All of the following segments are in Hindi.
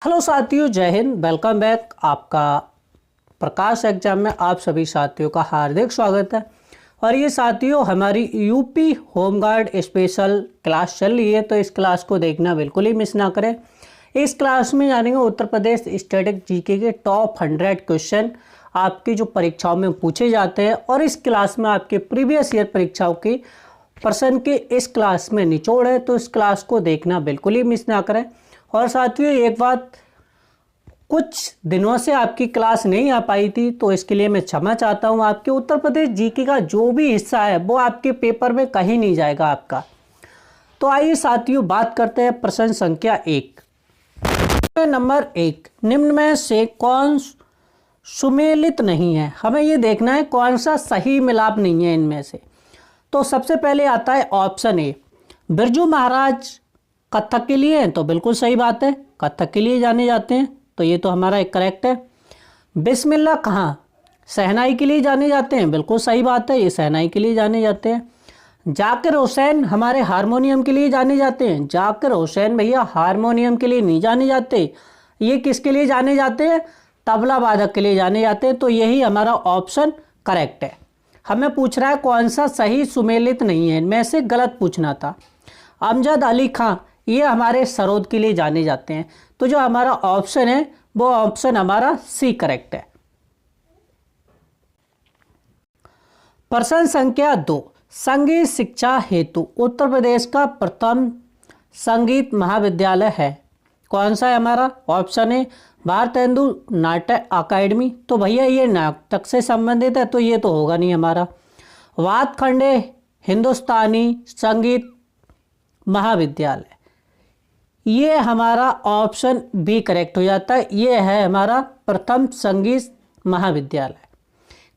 हेलो साथियों, जय हिंद। Welcome back. आपका प्रकाश एग्जाम में आप सभी साथियों का हार्दिक स्वागत है। और ये साथियों हमारी यूपी होमगार्ड स्पेशल क्लास चल रही है, तो इस क्लास को देखना बिल्कुल ही मिस ना करें। इस क्लास में जानेंगे उत्तर प्रदेश स्टैटिक जीके के टॉप 100 क्वेश्चन आपकी जो परीक्षाओं में पूछे जाते हैं, और इस क्लास में आपके प्रीवियस ईयर परीक्षाओं की प्रश्न के इस क्लास में निचोड़ है, तो इस क्लास को देखना बिल्कुल ही मिस ना करें। और साथियों एक बात, कुछ दिनों से आपकी क्लास नहीं आ पाई थी, तो इसके लिए मैं क्षमा चाहता हूं। आपके उत्तर प्रदेश जीके का जो भी हिस्सा है वो आपके पेपर में कहीं नहीं जाएगा आपका। तो आइए साथियों बात करते हैं प्रश्न संख्या 1। नंबर 1, निम्न में से कौन सुमेलित नहीं है? हमें ये देखना है कौन सा सही मिलाप नहीं है इनमें से। तो सबसे पहले आता है ऑप्शन ए, बिरजू महाराज कथक के लिए हैं, तो बिल्कुल सही बात है, कथक के लिए जाने जाते हैं, तो ये तो हमारा एक करेक्ट है। बिस्मिल्लाह खां शहनाई के लिए जाने जाते हैं, बिल्कुल सही बात है, ये शहनाई के लिए जाने जाते हैं। जाकिर हुसैन हमारे हारमोनियम के लिए जाने जाते हैं, जाकिर हुसैन भैया हारमोनियम के लिए नहीं जाने जाते, ये किसके लिए जाने जाते हैं? तबला वादक के लिए जाने जाते हैं, तो यही हमारा ऑप्शन करेक्ट है। हमें पूछ रहा है कौन सा सही सुमेलित नहीं है, इनमें से गलत पूछना था। अमजद अली खां ये हमारे सरोद के लिए जाने जाते हैं, तो जो हमारा ऑप्शन है वो ऑप्शन हमारा सी करेक्ट है। प्रश्न संख्या 2, संगीत शिक्षा हेतु उत्तर प्रदेश का प्रथम संगीत महाविद्यालय है, कौन सा है हमारा? ऑप्शन है भारतेंदु नाट्य अकादमी, तो भैया ये नाटक से संबंधित है, तो ये तो होगा नहीं हमारा। वातखंडे हिंदुस्तानी संगीत महाविद्यालय, ये हमारा ऑप्शन बी करेक्ट हो जाता है, ये है हमारा प्रथम संगीत महाविद्यालय।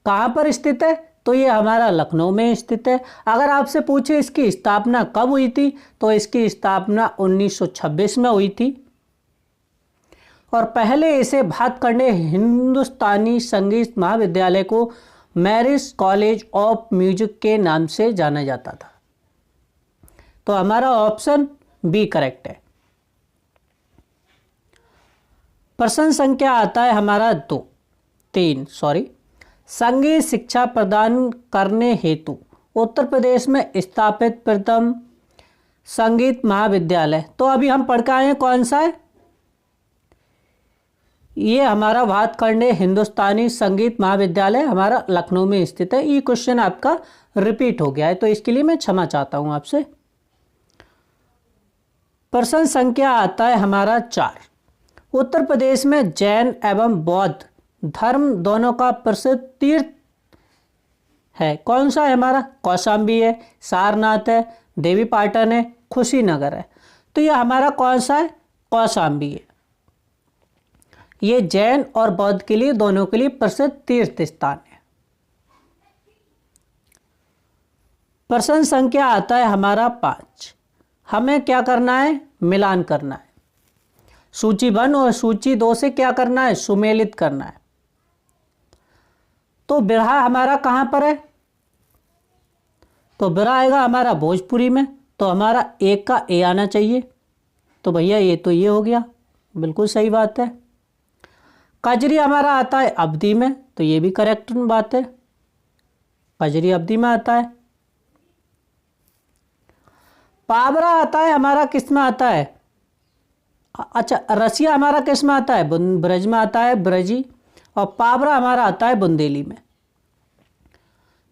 कहाँ पर स्थित है? तो ये हमारा लखनऊ में स्थित है। अगर आपसे पूछे इसकी स्थापना कब हुई थी, तो इसकी स्थापना 1926 में हुई थी, और पहले इसे भातखंडे हिंदुस्तानी संगीत महाविद्यालय को मैरिज कॉलेज ऑफ म्यूजिक के नाम से जाना जाता था, तो हमारा ऑप्शन बी करेक्ट है। प्रश्न संख्या आता है हमारा 3 संगीत शिक्षा प्रदान करने हेतु उत्तर प्रदेश में स्थापित प्रथम संगीत महाविद्यालय, तो अभी हम पढ़ के आए हैं कौन सा है? ये हमारा भातखंडे हिंदुस्तानी संगीत महाविद्यालय हमारा लखनऊ में स्थित है। ये क्वेश्चन आपका रिपीट हो गया है, तो इसके लिए मैं क्षमा चाहता हूं आपसे। प्रश्न संख्या आता है हमारा 4, उत्तर प्रदेश में जैन एवं बौद्ध धर्म दोनों का प्रसिद्ध तीर्थ है, कौन सा है हमारा? कौशाम्बी है, सारनाथ है, देवी पाटन है, कुशीनगर है, तो ये हमारा कौन सा है? कौशाम्बी है। ये जैन और बौद्ध के लिए दोनों के लिए प्रसिद्ध तीर्थ स्थान है। प्रश्न संख्या आता है हमारा 5, हमें क्या करना है? मिलान करना है। सूची 1 और सूची 2 से क्या करना है? सुमेलित करना है। तो बिरहा हमारा कहाँ पर है? तो बिरहा आएगा हमारा भोजपुरी में, तो हमारा 1 का ए आना चाहिए, तो भैया ये तो ये हो गया, बिल्कुल सही बात है। कजरी हमारा आता है अवधी में, तो ये भी करेक्ट बात है, कजरी अवधी में आता है। पावरा आता है हमारा किस में आता है? अच्छा, रसिया हमारा किस में आता है? ब्रज में आता है, ब्रजी, और पावरा हमारा आता है बुंदेली में।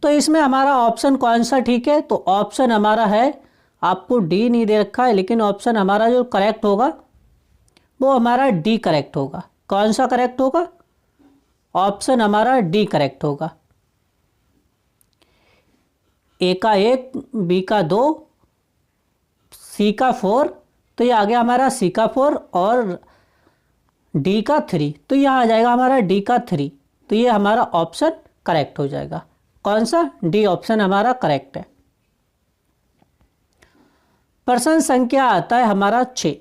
तो इसमें हमारा ऑप्शन कौन सा ठीक है? तो ऑप्शन हमारा है, आपको डी नहीं दे रखा है, लेकिन ऑप्शन हमारा जो करेक्ट होगा वो हमारा डी करेक्ट होगा। कौन सा करेक्ट होगा? ऑप्शन हमारा डी करेक्ट होगा। ए का 1, बी का 2, सी का 4, तो ये आ गया हमारा सी का 4, और डी का 3, तो यहाँ आ जाएगा हमारा डी का 3, तो ये हमारा ऑप्शन करेक्ट हो जाएगा। कौन सा? डी ऑप्शन हमारा करेक्ट है। प्रश्न संख्या आता है हमारा 6,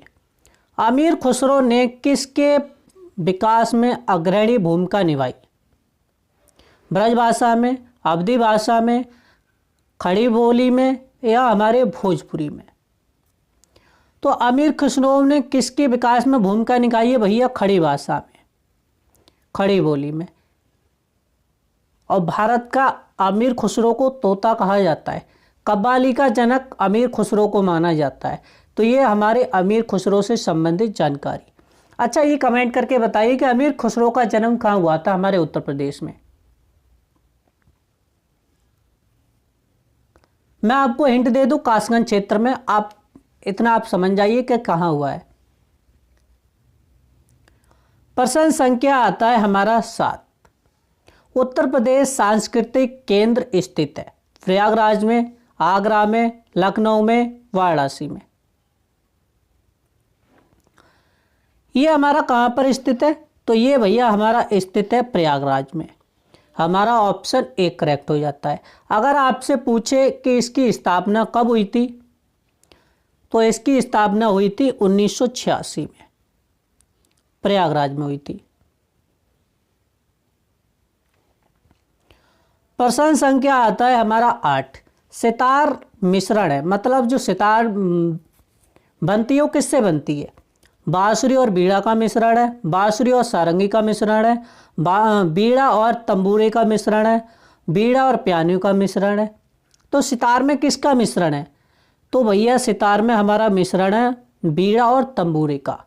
अमीर खुसरो ने किसके विकास में अग्रणी भूमिका निभाई? ब्रज भाषा में, अवधी भाषा में, खड़ी बोली में, या हमारे भोजपुरी में? तो अमीर खुसरो ने किसके विकास में भूमिका निभाई है भैया? खड़ी भाषा में, खड़ी बोली में। और भारत का अमीर खुसरो को तोता कहा जाता है। कव्वाली का जनक अमीर खुसरो को माना जाता है। तो ये हमारे अमीर खुसरो से संबंधित जानकारी। अच्छा, ये कमेंट करके बताइए कि अमीर खुसरो का जन्म कहाँ हुआ था? हमारे उत्तर प्रदेश में। मैं आपको हिंट दे दूं, कासगंज क्षेत्र में। आप इतना आप समझ जाइए कि कहाँ हुआ है। प्रश्न संख्या आता है हमारा 7। उत्तर प्रदेश सांस्कृतिक केंद्र स्थित है प्रयागराज में, आगरा में, लखनऊ में, वाराणसी में। ये हमारा कहाँ पर स्थित है? तो ये भैया हमारा स्थित है प्रयागराज में। हमारा ऑप्शन 1 करेक्ट हो जाता है। अगर आपसे पूछे कि इसकी स्थापना कब हुई थी, तो इसकी स्थापना हुई थी 1986 में, प्रयागराज में हुई थी। प्रश्न संख्या आता है हमारा 8। सितार मिश्रण है, मतलब जो सितार बनती है वो किससे बनती है? बांसुरी और बीड़ा का मिश्रण है, बांसुरी और सारंगी का मिश्रण है, बीड़ा और तंबूरे का मिश्रण है, बीड़ा और पियानो का मिश्रण है। तो सितार में किसका मिश्रण है? तो भैया सितार में हमारा मिश्रण है बीड़ा और तंबूरे का।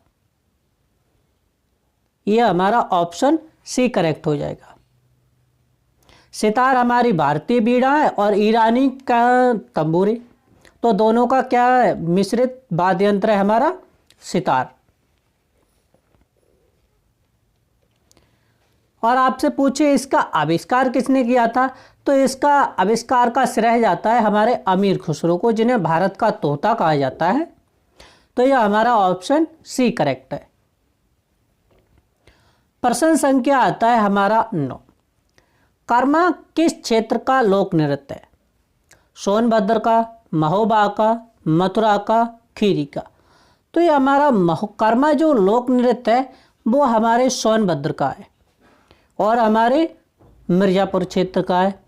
यह हमारा ऑप्शन सी करेक्ट हो जाएगा। सितार हमारी भारतीय बीड़ा है और ईरानी का तंबूरे, तो दोनों का क्या है? मिश्रित वाद्य यंत्र है हमारा सितार। और आपसे पूछे इसका आविष्कार किसने किया था, तो इसका आविष्कार का श्रेय जाता है हमारे अमीर खुसरो को, जिन्हें भारत का तोता कहा जाता है। तो यह हमारा ऑप्शन सी करेक्ट है। प्रश्न संख्या आता है हमारा 9। कर्मा किस क्षेत्र का लोक नृत्य है? सोनभद्र का, महोबा का, मथुरा का, खीरी का। तो ये हमारा कर्मा जो लोक नृत्य है वो हमारे सोनभद्र का है और हमारे मिर्ज़ापुर क्षेत्र का है।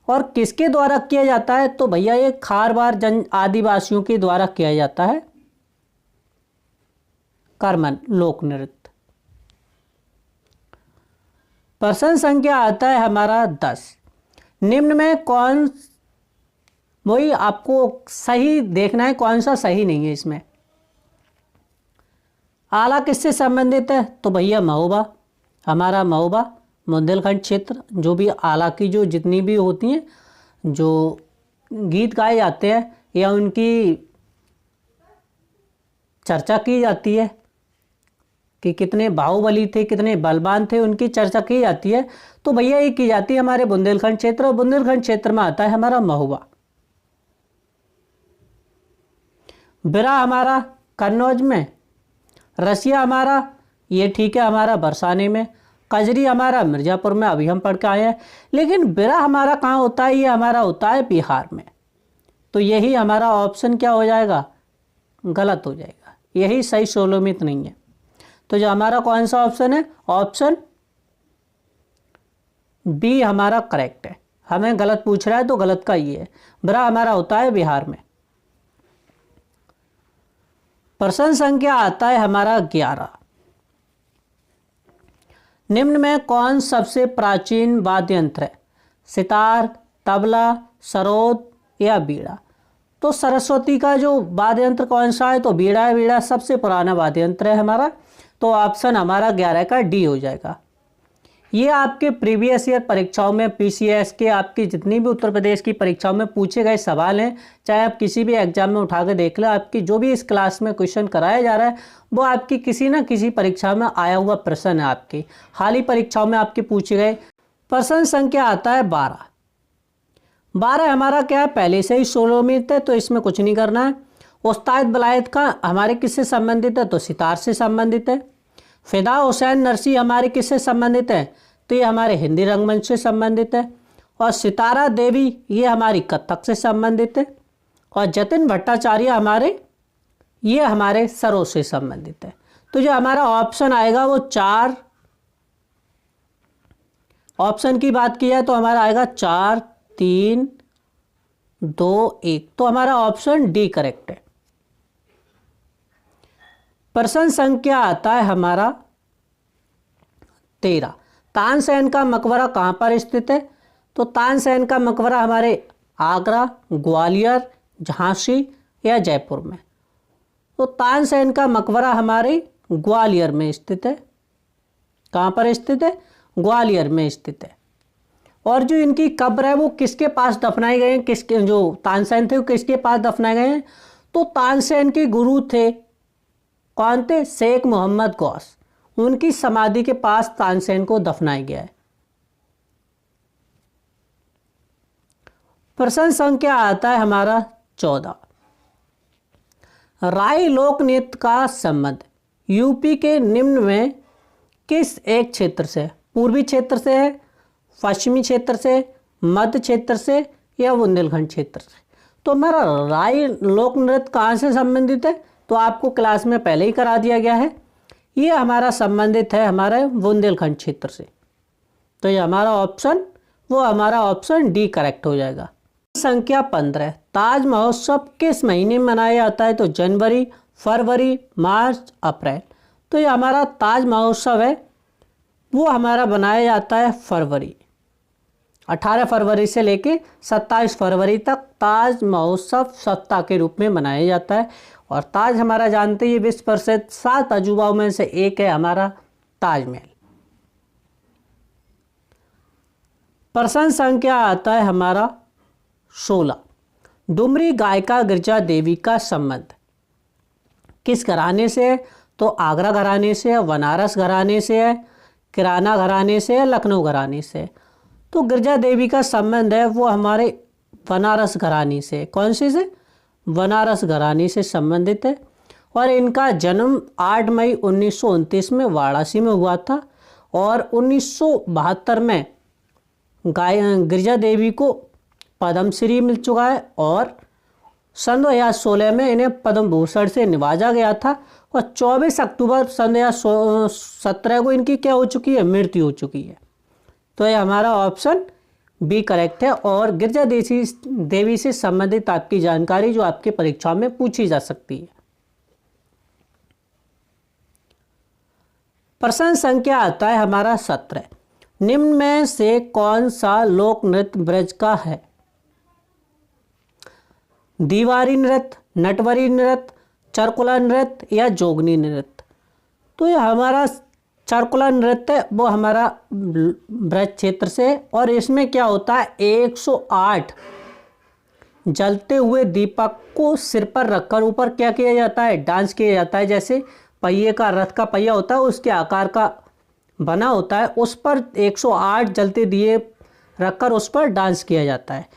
और किसके द्वारा किया जाता है? तो भैया ये खारवार जन आदिवासियों के द्वारा किया जाता है कर्मन लोक नृत्य। प्रश्न संख्या आता है हमारा 10। निम्न में कौन, वही आपको सही देखना है, कौन सा सही नहीं है इसमें। आला किससे संबंधित है? तो भैया महोबा, हमारा महोबा बुंदेलखंड क्षेत्र। जो भी आला की जो जितनी भी होती हैं, जो गीत गाए जाते हैं या उनकी चर्चा की जाती है कि कितने बाहुबली थे, कितने बलवान थे, उनकी चर्चा की जाती है। तो भैया ये की जाती है हमारे बुंदेलखंड क्षेत्र, और बुंदेलखंड क्षेत्र में आता है हमारा महुआ। बिरा हमारा कन्नौज में, रसिया हमारा ये ठीक है हमारा बरसाने में, कजरी हमारा मिर्ज़ापुर में, अभी हम पढ़ के आए हैं। लेकिन बिरा हमारा कहाँ होता है? ये हमारा होता है बिहार में। तो यही हमारा ऑप्शन क्या हो जाएगा? गलत हो जाएगा। यही सही सोलोमित नहीं है। तो जो हमारा कौन सा ऑप्शन है? ऑप्शन बी हमारा करेक्ट है। हमें गलत पूछ रहा है तो गलत का ये है। बिरा हमारा होता है बिहार में। प्रश्न संख्या आता है हमारा 11। निम्न में कौन सबसे प्राचीन वाद्य यंत्र है? सितार, तबला, सरोद या बीड़ा। तो सरस्वती का जो वाद्य यंत्र कौन सा है? तो बीड़ा है। बीड़ा सबसे पुराना वाद्य यंत्र है हमारा। तो ऑप्शन हमारा 11 का डी हो जाएगा। ये आपके प्रीवियस ईयर परीक्षाओं में, पीसीएस के, आपकी जितनी भी उत्तर प्रदेश की परीक्षाओं में पूछे गए सवाल हैं, चाहे आप किसी भी एग्जाम में उठा के देख लो, आपकी जो भी इस क्लास में क्वेश्चन कराया जा रहा है वो आपकी किसी ना किसी परीक्षा में आया हुआ प्रश्न है। आपकी हाल ही परीक्षाओं में आपके पूछे गए। प्रश्न संख्या आता है 12। 12 हमारा क्या है? पहले से ही सोलोमित है, तो इसमें कुछ नहीं करना है। उस्ताद वलायत का हमारे किससे संबंधित है? तो सितार से संबंधित है। फिदा हुसैन नरसी हमारे किससे संबंधित है? तो ये हमारे हिंदी रंगमंच से संबंधित है। और सितारा देवी ये हमारी कथक से संबंधित है। और जतिन भट्टाचार्य ये हमारे सरोद से संबंधित है। तो जो हमारा ऑप्शन आएगा वो 4 ऑप्शन की बात की जाए तो हमारा आएगा 4, 3, 2, 1। तो हमारा ऑप्शन डी करेक्ट है। प्रश्न संख्या आता है हमारा 13। तानसेन का मकबरा कहाँ पर स्थित है? तो तानसेन का मकबरा हमारे आगरा, ग्वालियर, झांसी या जयपुर में। तो तानसेन का मकबरा हमारे ग्वालियर में स्थित है। कहाँ पर स्थित है? ग्वालियर में स्थित है। और जो इनकी कब्र है वो किसके पास दफनाए गए हैं? किसके, जो तानसेन थे वो किसके पास दफनाए गए हैं? तो तानसेन के गुरु थे, कौन थे? शेख मोहम्मद गौस। उनकी समाधि के पास तानसेन को दफनाया गया है। प्रश्न संख्या आता है हमारा 14। राय लोक नृत्य का संबंध यूपी के निम्न में किस एक क्षेत्र से? पूर्वी क्षेत्र से है, पश्चिमी क्षेत्र से, मध्य क्षेत्र से या बुंदेलखंड क्षेत्र से? तो हमारा राय लोक नृत्य कहाँ से संबंधित है? तो आपको क्लास में पहले ही करा दिया गया है। ये हमारा संबंधित है हमारे बुंदेलखंड क्षेत्र से। तो ये हमारा ऑप्शन डी करेक्ट हो जाएगा। संख्या 15। ताज महोत्सव किस महीने में मनाया जाता है? तो जनवरी, फरवरी, मार्च, अप्रैल। तो ये हमारा ताज महोत्सव है वो हमारा बनाया जाता है फरवरी। 18 फरवरी से लेके 27 फरवरी तक ताज महोत्सव सप्ताह के रूप में मनाया जाता है। और ताज हमारा जानते ही विश्व प्रसिद्ध 7 अजूबाओं में से एक है हमारा ताजमहल। प्रश्न संख्या आता है हमारा 16। डुमरी गायिका गिरजा देवी का संबंध किस घराने से है? तो आगरा घराने से है, बनारस घराने से है, किराना घराने से है, लखनऊ घराने से। तो गिरजा देवी का संबंध है वो हमारे बनारस घराने से। कौन सी से? बनारस घराने से संबंधित है। और इनका जन्म 8 मई 1929 में वाराणसी में हुआ था। और 1972 में गिरजा देवी को पद्मश्री मिल चुका है। और सन 2016 में इन्हें पद्म भूषण से नवाजा गया था। और 24 अक्टूबर सन 2017 को इनकी क्या हो चुकी है? मृत्यु हो चुकी है। तो ये हमारा ऑप्शन बी करेक्ट है। और गिरजा देवी से संबंधित आपकी जानकारी जो आपकी परीक्षा में पूछी जा सकती है। प्रश्न संख्या आता है हमारा 17। निम्न में से कौन सा लोक नृत्य ब्रज का है? दीवारी नृत्य, नटवरी नृत्य, चरकुला नृत्य या जोगनी नृत्य? तो ये हमारा चरकुला नृत्य वो हमारा ब्रज क्षेत्र से। और इसमें क्या होता है? 108 जलते हुए दीपक को सिर पर रखकर ऊपर क्या किया जाता है? डांस किया जाता है। जैसे पहिए का, रथ का पहिया होता है उसके आकार का बना होता है, उस पर 108 जलते दिए रखकर उस पर डांस किया जाता है।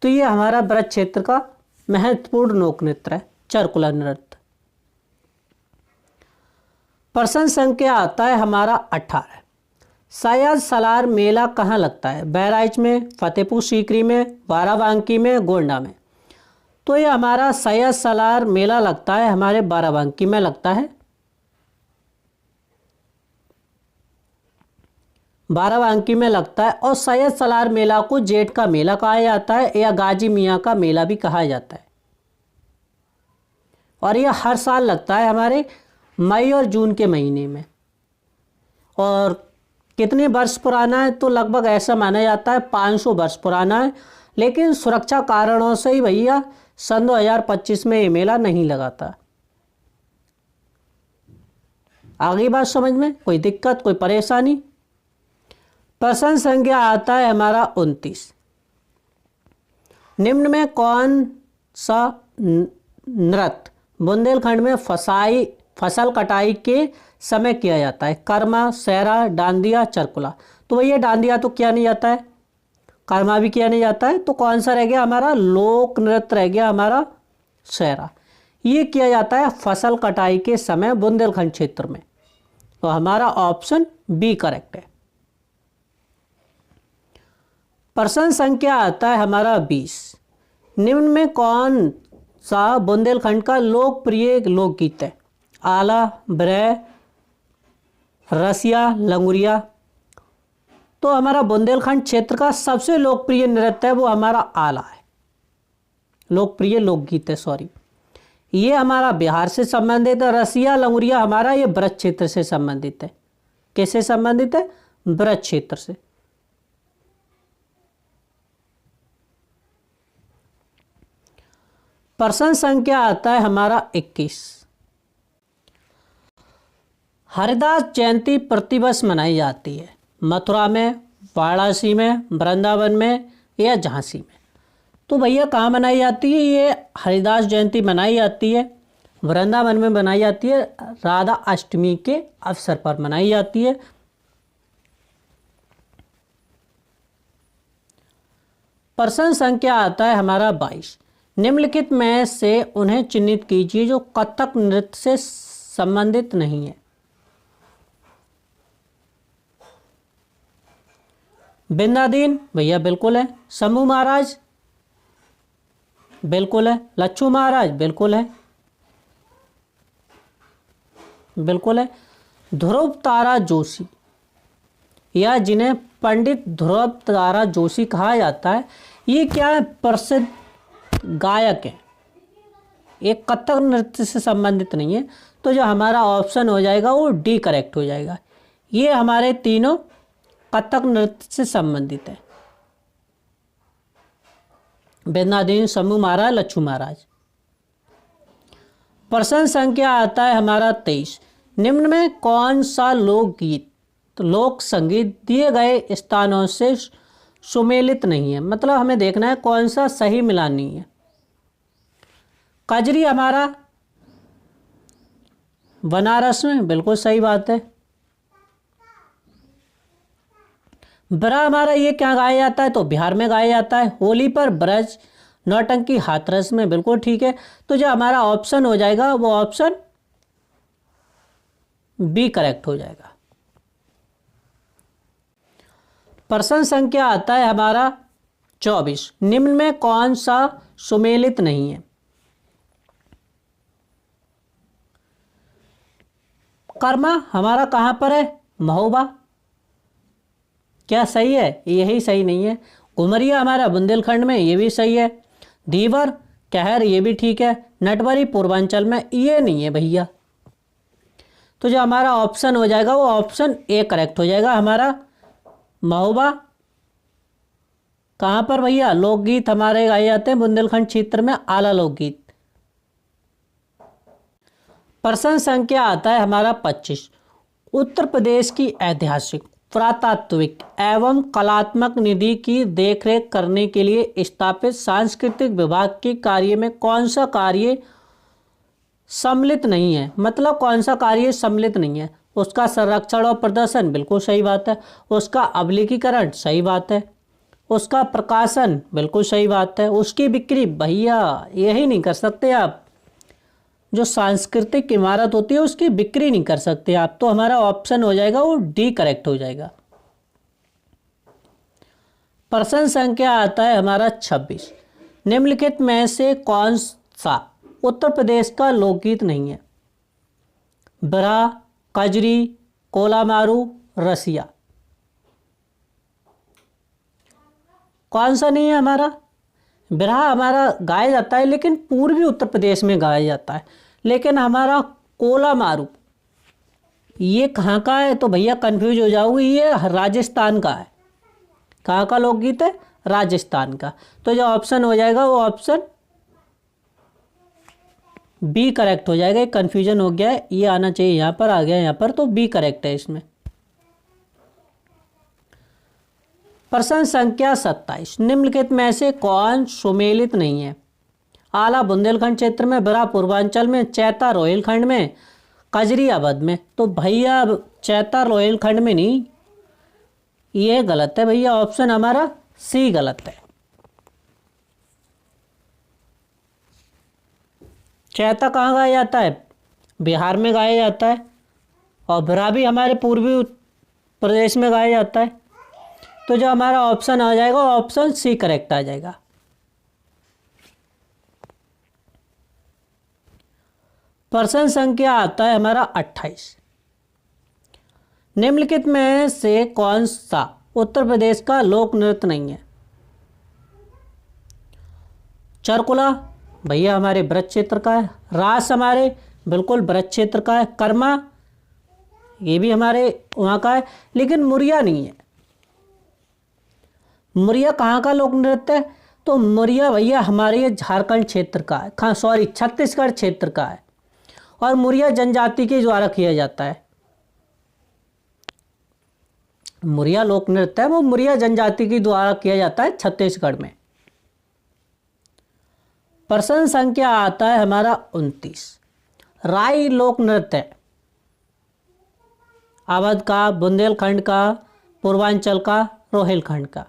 तो ये हमारा ब्रज क्षेत्र का महत्वपूर्ण लोक नृत्य है, चरकुला नृत्य। प्रश्न संख्या आता है हमारा 18। सैयद सलार मेला कहाँ लगता है? बहराइच में, फतेहपुर सीकरी में, बाराबंकी में, गोंडा में? तो ये हमारा सैयद सलार मेला लगता है हमारे बाराबंकी में लगता है। बाराबंकी में लगता है। और सैयद सलार मेला को जेठ का मेला कहा जाता है या गाजी मियाँ का मेला भी कहा जाता है। और यह हर साल लगता है हमारे मई और जून के महीने में। और कितने वर्ष पुराना है? तो लगभग ऐसा माना जाता है 500 वर्ष पुराना है। लेकिन सुरक्षा कारणों से ही भैया सन 2025 में ये मेला नहीं लगा था। आगे बात समझ में? कोई दिक्कत, कोई परेशानी? प्रश्न संख्या आता है हमारा 29। निम्न में कौन सा नृत्य बुंदेलखंड में फसल कटाई के समय किया जाता है? कर्मा, सहरा, डांडिया, चरकुला? तो भैया डांडिया तो किया नहीं जाता है, कर्मा भी किया नहीं जाता है। तो कौन सा रह गया हमारा? लोक नृत्य रह गया हमारा सहरा। ये किया जाता है फसल कटाई के समय बुंदेलखंड क्षेत्र में। तो हमारा ऑप्शन बी करेक्ट है। प्रश्न संख्या आता है हमारा 20। निम्न में कौन सा बुंदेलखंड का लोकप्रिय लोकगीत है? आला, ब्रह, रसिया, लंगुरिया? तो हमारा बुंदेलखंड क्षेत्र का सबसे लोकप्रिय नृत्य है वो हमारा आला है, लोकप्रिय लोकगीत है, सॉरी। ये हमारा बिहार से संबंधित है। रसिया लंगुरिया हमारा ये ब्रज क्षेत्र से संबंधित है। किससे संबंधित है? ब्रज क्षेत्र से। प्रश्न संख्या आता है हमारा 21। हरिदास जयंती प्रतिवर्ष मनाई जाती है मथुरा में, वाराणसी में, वृंदावन में या झांसी में। तो भैया कहाँ मनाई जाती है? ये हरिदास जयंती मनाई जाती है वृंदावन में, मनाई जाती है राधा अष्टमी के अवसर पर मनाई जाती है। प्रश्न संख्या आता है हमारा 22। निम्नलिखित में से उन्हें चिन्हित कीजिए जो कथक नृत्य से संबंधित नहीं है। बिंदादीन भैया बिल्कुल है। शंभू महाराज बिल्कुल है। लच्छू महाराज बिल्कुल है, बिल्कुल है। ध्रुव तारा जोशी या जिन्हें पंडित ध्रुव तारा जोशी कहा जाता है, ये क्या है? प्रसिद्ध गायक है। एक कथक नृत्य से संबंधित नहीं है। तो जो हमारा ऑप्शन हो जाएगा वो डी करेक्ट हो जाएगा। ये हमारे तीनों कथक नृत्य से संबंधित है। बिंदादीन, शंभू महाराज, लच्छू महाराज। प्रश्न संख्या आता है हमारा 23। निम्न में कौन सा लोकगीत लोक संगीत दिए गए स्थानों से सुमेलित नहीं है? मतलब हमें देखना है कौन सा सही मिलान नहीं है। कजरी हमारा बनारस में, बिल्कुल सही बात है। ब्रह हमारा ये क्या गाया जाता है? तो बिहार में गाया जाता है। होली पर ब्रज, नौटंकी हाथरस में, बिल्कुल ठीक है। तो जो हमारा ऑप्शन हो जाएगा वो ऑप्शन बी करेक्ट हो जाएगा। प्रश्न संख्या आता है हमारा 24। निम्न में कौन सा सुमेलित नहीं है? कर्मा हमारा कहाँ पर है? महोबा। क्या सही है? यही सही नहीं है। घुमरिया हमारा बुंदेलखंड में, ये भी सही है। धीवर कहर ये भी ठीक है। नटवरी पूर्वांचल में, ये नहीं है भैया। तो जो हमारा ऑप्शन हो जाएगा वो ऑप्शन ए करेक्ट हो जाएगा हमारा। महोबा कहाँ पर भैया? लोकगीत हमारे गाए जाते हैं बुंदेलखंड क्षेत्र में, आला लोकगीत। प्रश्न संख्या आता है हमारा 25। उत्तर प्रदेश की ऐतिहासिक, पुरातात्विक एवं कलात्मक निधि की देखरेख करने के लिए स्थापित सांस्कृतिक विभाग के कार्य में कौन सा कार्य सम्मिलित नहीं है? मतलब कौन सा कार्य सम्मिलित नहीं है? उसका संरक्षण और प्रदर्शन, बिल्कुल सही बात है। उसका अभिलेखीकरण, सही बात है। उसका प्रकाशन, बिल्कुल सही बात है। उसकी बिक्री, भैया यही नहीं कर सकते आप। जो सांस्कृतिक इमारत होती है उसकी बिक्री नहीं कर सकते आप। तो हमारा ऑप्शन हो जाएगा वो डी करेक्ट हो जाएगा। प्रश्न संख्या आता है हमारा 26। निम्नलिखित में से कौन सा उत्तर प्रदेश का लोकगीत नहीं है? बिरहा, कजरी, कोलामारू, रसिया। कौन सा नहीं है हमारा? बिरहा हमारा गाया जाता है लेकिन पूर्वी उत्तर प्रदेश में गाया जाता है। लेकिन हमारा कोलामारू ये कहाँ का है? तो भैया कंफ्यूज हो जाओगे, ये राजस्थान का है। कहाँ का लोकगीत है? राजस्थान का। तो जो ऑप्शन हो जाएगा वो ऑप्शन बी करेक्ट हो जाएगा। कंफ्यूजन हो गया है, ये आना चाहिए यहाँ पर, आ गया यहाँ पर, तो बी करेक्ट है इसमें। प्रश्न संख्या 27। निम्नलिखित में से कौन सुमेलित नहीं है? आला बुंदेलखंड क्षेत्र में, बिरहा पूर्वांचल में, चैता रोहिलखंड में, कजरी अवध में। तो भैया चैता रोहिलखंड में नहीं, ये गलत है भैया। ऑप्शन हमारा सी गलत है। चैता कहाँ गाया जाता है? बिहार में गाया जाता है। और बिरहा भी हमारे पूर्वी प्रदेश में गाया जाता है। तो जो हमारा ऑप्शन आ जाएगा ऑप्शन सी करेक्ट आ जाएगा। प्रश्न संख्या आता है हमारा 28। निम्नलिखित में से कौन सा उत्तर प्रदेश का लोक नृत्य नहीं है? चरकुला, भैया हमारे ब्रज क्षेत्र का है। रास हमारे बिल्कुल ब्रज क्षेत्र का है। कर्मा ये भी हमारे वहाँ का है, लेकिन मुरिया नहीं है। मुरिया कहाँ का लोक नृत्य है? तो मुरिया भैया हमारे ये झारखंड क्षेत्र का है, हाँ सॉरी छत्तीसगढ़ क्षेत्र का है, और मुरिया जनजाति के द्वारा किया जाता है। मुरिया लोक नृत्य है वो मुरिया जनजाति के द्वारा किया जाता है छत्तीसगढ़ में। प्रश्न संख्या आता है हमारा 29। राई लोक नृत्य है अवध का, बुंदेलखंड का, पूर्वांचल का, रोहिलखंड का।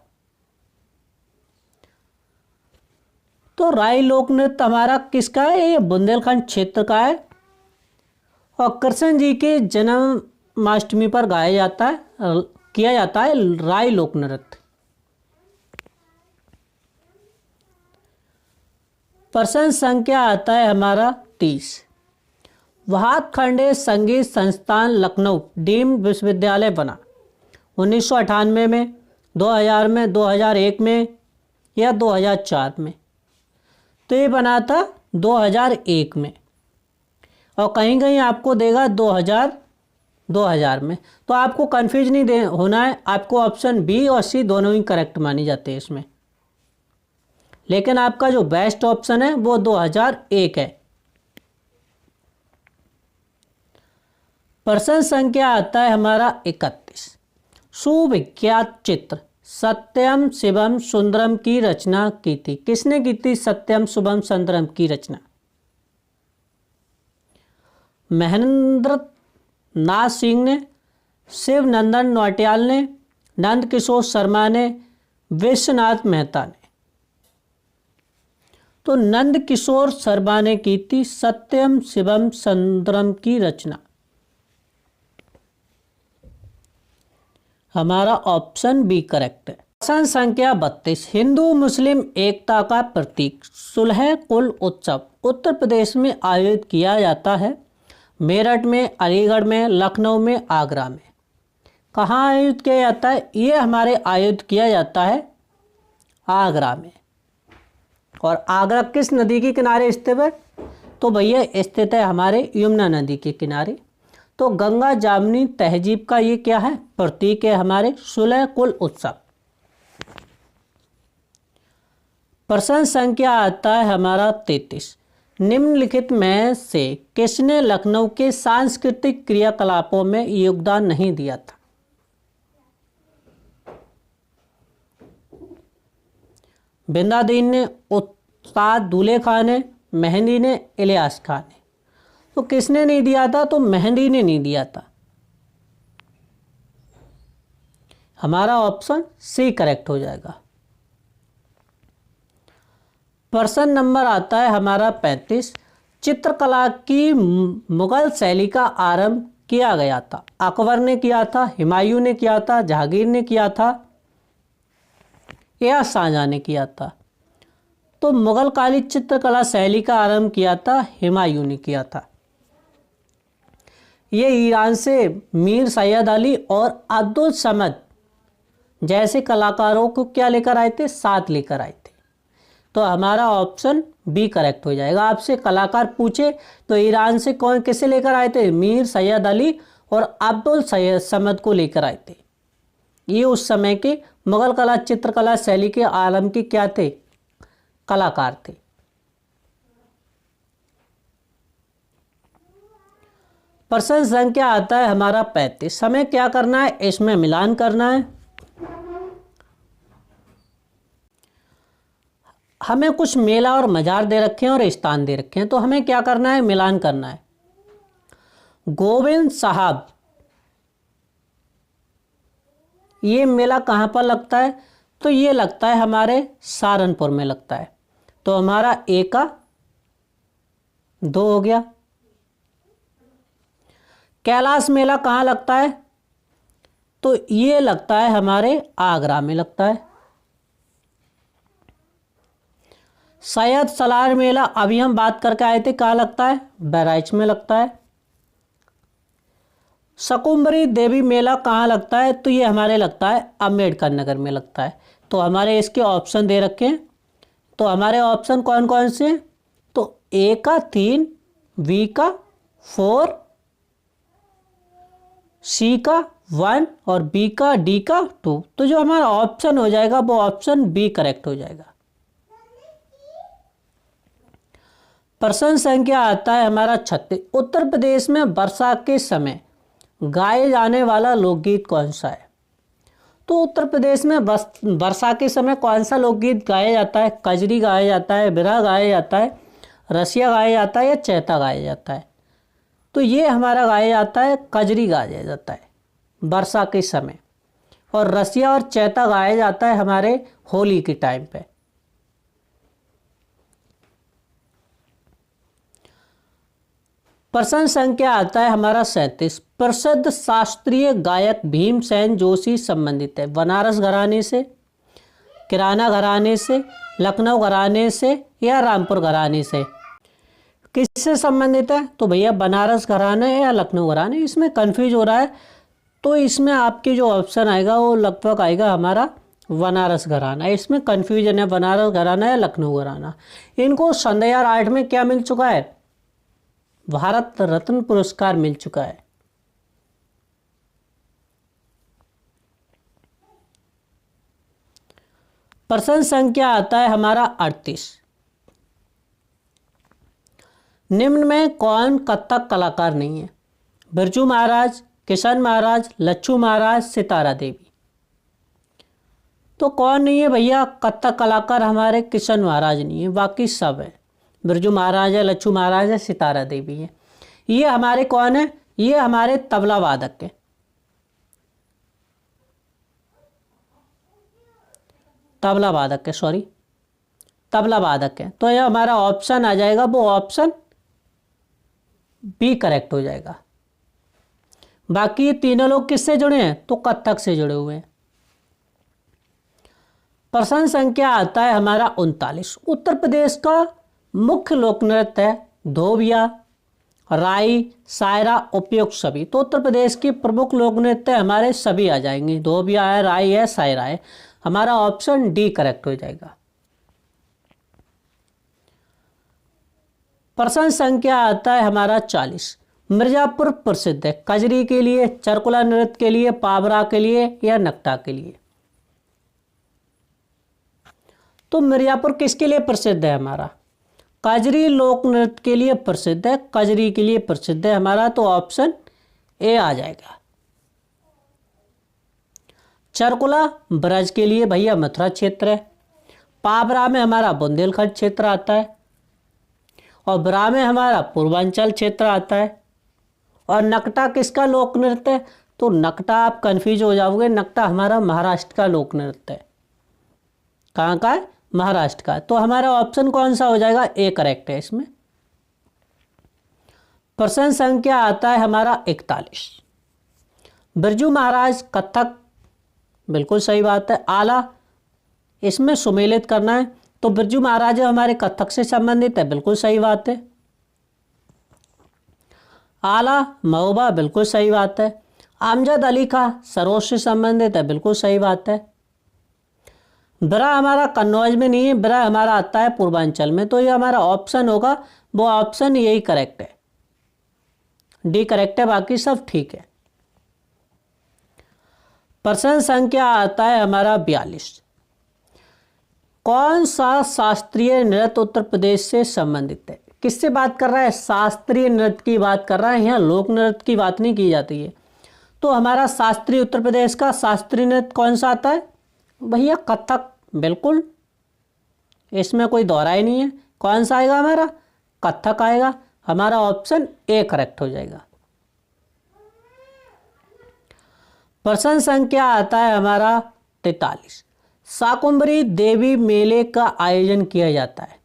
तो राई लोक नृत्य हमारा किसका है? ये बुंदेलखंड क्षेत्र का है, और कृष्ण जी के जन्माष्टमी पर गाया जाता है, किया जाता है राई लोक नृत्य। प्रश्न संख्या आता है हमारा 30। वहातखंडे संगीत संस्थान लखनऊ डीम्ड विश्वविद्यालय बना 1998 में, 2000 में, 2001 में या 2004 में? तो ये बना था 2001 में, और कहीं कहीं आपको देगा 2000 में। तो आपको कंफ्यूज नहीं होना है, आपको ऑप्शन बी और सी दोनों ही करेक्ट मानी जाते हैं इसमें, लेकिन आपका जो बेस्ट ऑप्शन है वो 2001 है। प्रश्न संख्या आता है हमारा 31। सुविख्यात चित्र सत्यम शिवम सुंदरम की रचना की थी। किसने की थी सत्यम शिवम सुंदरम की रचना? महेंद्र नाथ सिंह ने, शिव नंदन नौटियाल ने, नंद किशोर शर्मा ने, विश्वनाथ मेहता ने? तो नंद किशोर शर्मा ने की थी सत्यम शिवम सुंदरम की रचना। हमारा ऑप्शन बी करेक्ट है। प्रश्न संख्या 32। हिंदू मुस्लिम एकता का प्रतीक सुलह कुल उत्सव उत्तर प्रदेश में आयोजित किया जाता है। मेरठ में, अलीगढ़ में, लखनऊ में, आगरा में? कहाँ आयोजित किया जाता है? ये हमारे आयोजित किया जाता है आगरा में। और आगरा किस नदी के किनारे स्थित है? तो भैया स्थित है हमारे यमुना नदी के किनारे। तो गंगा जामनी तहजीब का ये क्या है? प्रतीक है हमारे सुलह कुल उत्सव। प्रश्न संख्या आता है हमारा 33। निम्नलिखित में से किसने लखनऊ के सांस्कृतिक क्रियाकलापों में योगदान नहीं दिया था? बिंदादीन ने, उस्ताद दूल्हे खां ने, मेहंदी ने, इलियास खां ने? तो किसने नहीं दिया था? तो मेहंदी ने नहीं दिया था। हमारा ऑप्शन सी करेक्ट हो जाएगा। प्रश्न नंबर आता है हमारा 35। चित्रकला की मुगल शैली का आरंभ किया गया था। अकबर ने किया था, हुमायूं ने किया था, जहांगीर ने किया था या शाहजहां ने किया था? तो मुगल काली चित्रकला शैली का आरंभ किया था हुमायूं ने किया था। ये ईरान से मीर सैयद अली और अब्दुल समद जैसे कलाकारों को क्या लेकर आए थे? साथ लेकर आए थे। तो हमारा ऑप्शन बी करेक्ट हो जाएगा। आपसे कलाकार पूछे तो ईरान से कौन किसे लेकर आए थे? मीर सैयद अली और अब्दुल समद को लेकर आए थे। ये उस समय के मुगल कला चित्रकला शैली के आलम के क्या थे? कलाकार थे। प्रश्न संख्या आता है हमारा 35। हमें क्या करना है? इसमें मिलान करना है। हमें कुछ मेला और मजार दे रखे हैं और स्थान दे रखे हैं, तो हमें क्या करना है? मिलान करना है। गोविंद साहब ये मेला कहाँ पर लगता है? तो ये लगता है हमारे सहारनपुर में लगता है। तो हमारा ए का 2 हो गया। कैलाश मेला कहाँ लगता है? तो ये लगता है हमारे आगरा में लगता है। सैयद सलार मेला अभी हम बात करके आए थे, कहाँ लगता है? बहराइच में लगता है। शकुंभरी देवी मेला कहाँ लगता है? तो ये हमारे लगता है अम्बेडकर नगर में लगता है। तो हमारे इसके ऑप्शन दे रखे हैं। तो हमारे ऑप्शन कौन कौन से हैं? ए का 3, बी का 4, सी का 1 और बी का डी का 2। तो जो हमारा ऑप्शन हो जाएगा वो ऑप्शन बी करेक्ट हो जाएगा। प्रश्न संख्या आता है हमारा 36। उत्तर प्रदेश में वर्षा के समय गाए जाने वाला लोकगीत कौन सा है? तो उत्तर प्रदेश में वर्षा के समय कौन सा लोकगीत गाया जाता है? कजरी गाया जाता है, बिरहा गाया जाता है, रसिया गाया जाता है या चैता गाया जाता है? तो ये हमारा गाया जाता है, कजरी गाया जाता है वर्षा के समय, और रसिया और चैता गाया जाता है हमारे होली के टाइम पे। प्रश्न संख्या आता है हमारा 37। प्रसिद्ध शास्त्रीय गायक भीमसेन जोशी संबंधित है बनारस घराने से, किराना घराने से, लखनऊ घराने से या रामपुर घराने से? किससे संबंधित है? तो भैया बनारस घराने या लखनऊ घराने। इसमें कंफ्यूज हो रहा है तो इसमें आपके जो ऑप्शन आएगा वो लगभग आएगा हमारा बनारस घराना। इसमें कंफ्यूजन है बनारस घराना या लखनऊ घराना। इनको सन 2008 में क्या मिल चुका है? भारत रत्न पुरस्कार मिल चुका है। प्रश्न संख्या आता है हमारा 38। निम्न में कौन कथक कलाकार नहीं है? बिरजू महाराज, किशन महाराज, लच्छू महाराज, सितारा देवी। तो कौन नहीं है भैया? कथक कलाकार हमारे किशन महाराज नहीं है, बाकी सब है। बिरजू महाराज है, लच्छू महाराज है, सितारा देवी है। ये हमारे कौन है? ये हमारे तबला वादक है। तबला वादक है, सॉरी तबला वादक है। तो ये हमारा ऑप्शन आ जाएगा, वो ऑप्शन बी करेक्ट हो जाएगा। बाकी ये तीनों लोग किससे जुड़े हैं? तो कथक से जुड़े हुए हैं। प्रश्न संख्या आता है हमारा 39। उत्तर प्रदेश का मुख्य लोक नृत्य है धोबिया, राई, सायरा, उपयुक्त सभी। तो उत्तर प्रदेश की प्रमुख लोक नृत्य हमारे सभी आ जाएंगे, धोबिया है, राई है, सायरा है। हमारा ऑप्शन डी करेक्ट हो जाएगा। प्रश्न संख्या आता है हमारा 40। मिर्जापुर प्रसिद्ध है कजरी के लिए, चरकुला नृत्य के लिए, पावरा के लिए या नकटा के लिए? तो मिर्जापुर किसके लिए प्रसिद्ध है? हमारा कजरी लोक नृत्य के लिए प्रसिद्ध है, कजरी के लिए प्रसिद्ध है हमारा। तो ऑप्शन ए आ जाएगा। चरकुला ब्रज के लिए भैया मथुरा क्षेत्र है, पावरा में हमारा बुंदेलखंड क्षेत्र आता है, और ब्रा में हमारा पूर्वांचल क्षेत्र आता है। और नकटा किसका लोक नृत्य है? तो नकटा आप कंफ्यूज हो जाओगे, नकटा हमारा महाराष्ट्र का लोक नृत्य है। कहाँ का है? महाराष्ट्र का। तो हमारा ऑप्शन कौन सा हो जाएगा? ए करेक्ट है इसमें। प्रश्न संख्या आता है हमारा 41। बिरजू महाराज कथक, बिल्कुल सही बात है। आला, इसमें सुमेलित करना है तो बिरजू महाराज हमारे कथक से संबंधित है, बिल्कुल सही बात है। आला महोबा, बिल्कुल सही बात है। अमजद अली का सरोज से संबंधित है, बिल्कुल सही बात है। बिरा हमारा कन्नौज में नहीं है, बिरा हमारा आता है पूर्वांचल में। तो ये हमारा ऑप्शन होगा, वो ऑप्शन यही करेक्ट है, डी करेक्ट है, बाकी सब ठीक है। प्रश्न संख्या आता है हमारा 42। कौन सा शास्त्रीय नृत्य उत्तर प्रदेश से संबंधित है? किससे बात कर रहा है? शास्त्रीय नृत्य की बात कर रहा है, यहाँ लोक नृत्य की बात नहीं की जाती है। तो हमारा शास्त्रीय उत्तर प्रदेश का शास्त्रीय नृत्य कौन सा आता है? भैया कथक, बिल्कुल, इसमें कोई दोहराई नहीं है। कौन सा आएगा? हमारा कथक आएगा। हमारा ऑप्शन ए करेक्ट हो जाएगा। प्रश्न संख्या आता है हमारा 43। शाकुंभरी देवी मेले का आयोजन किया जाता है।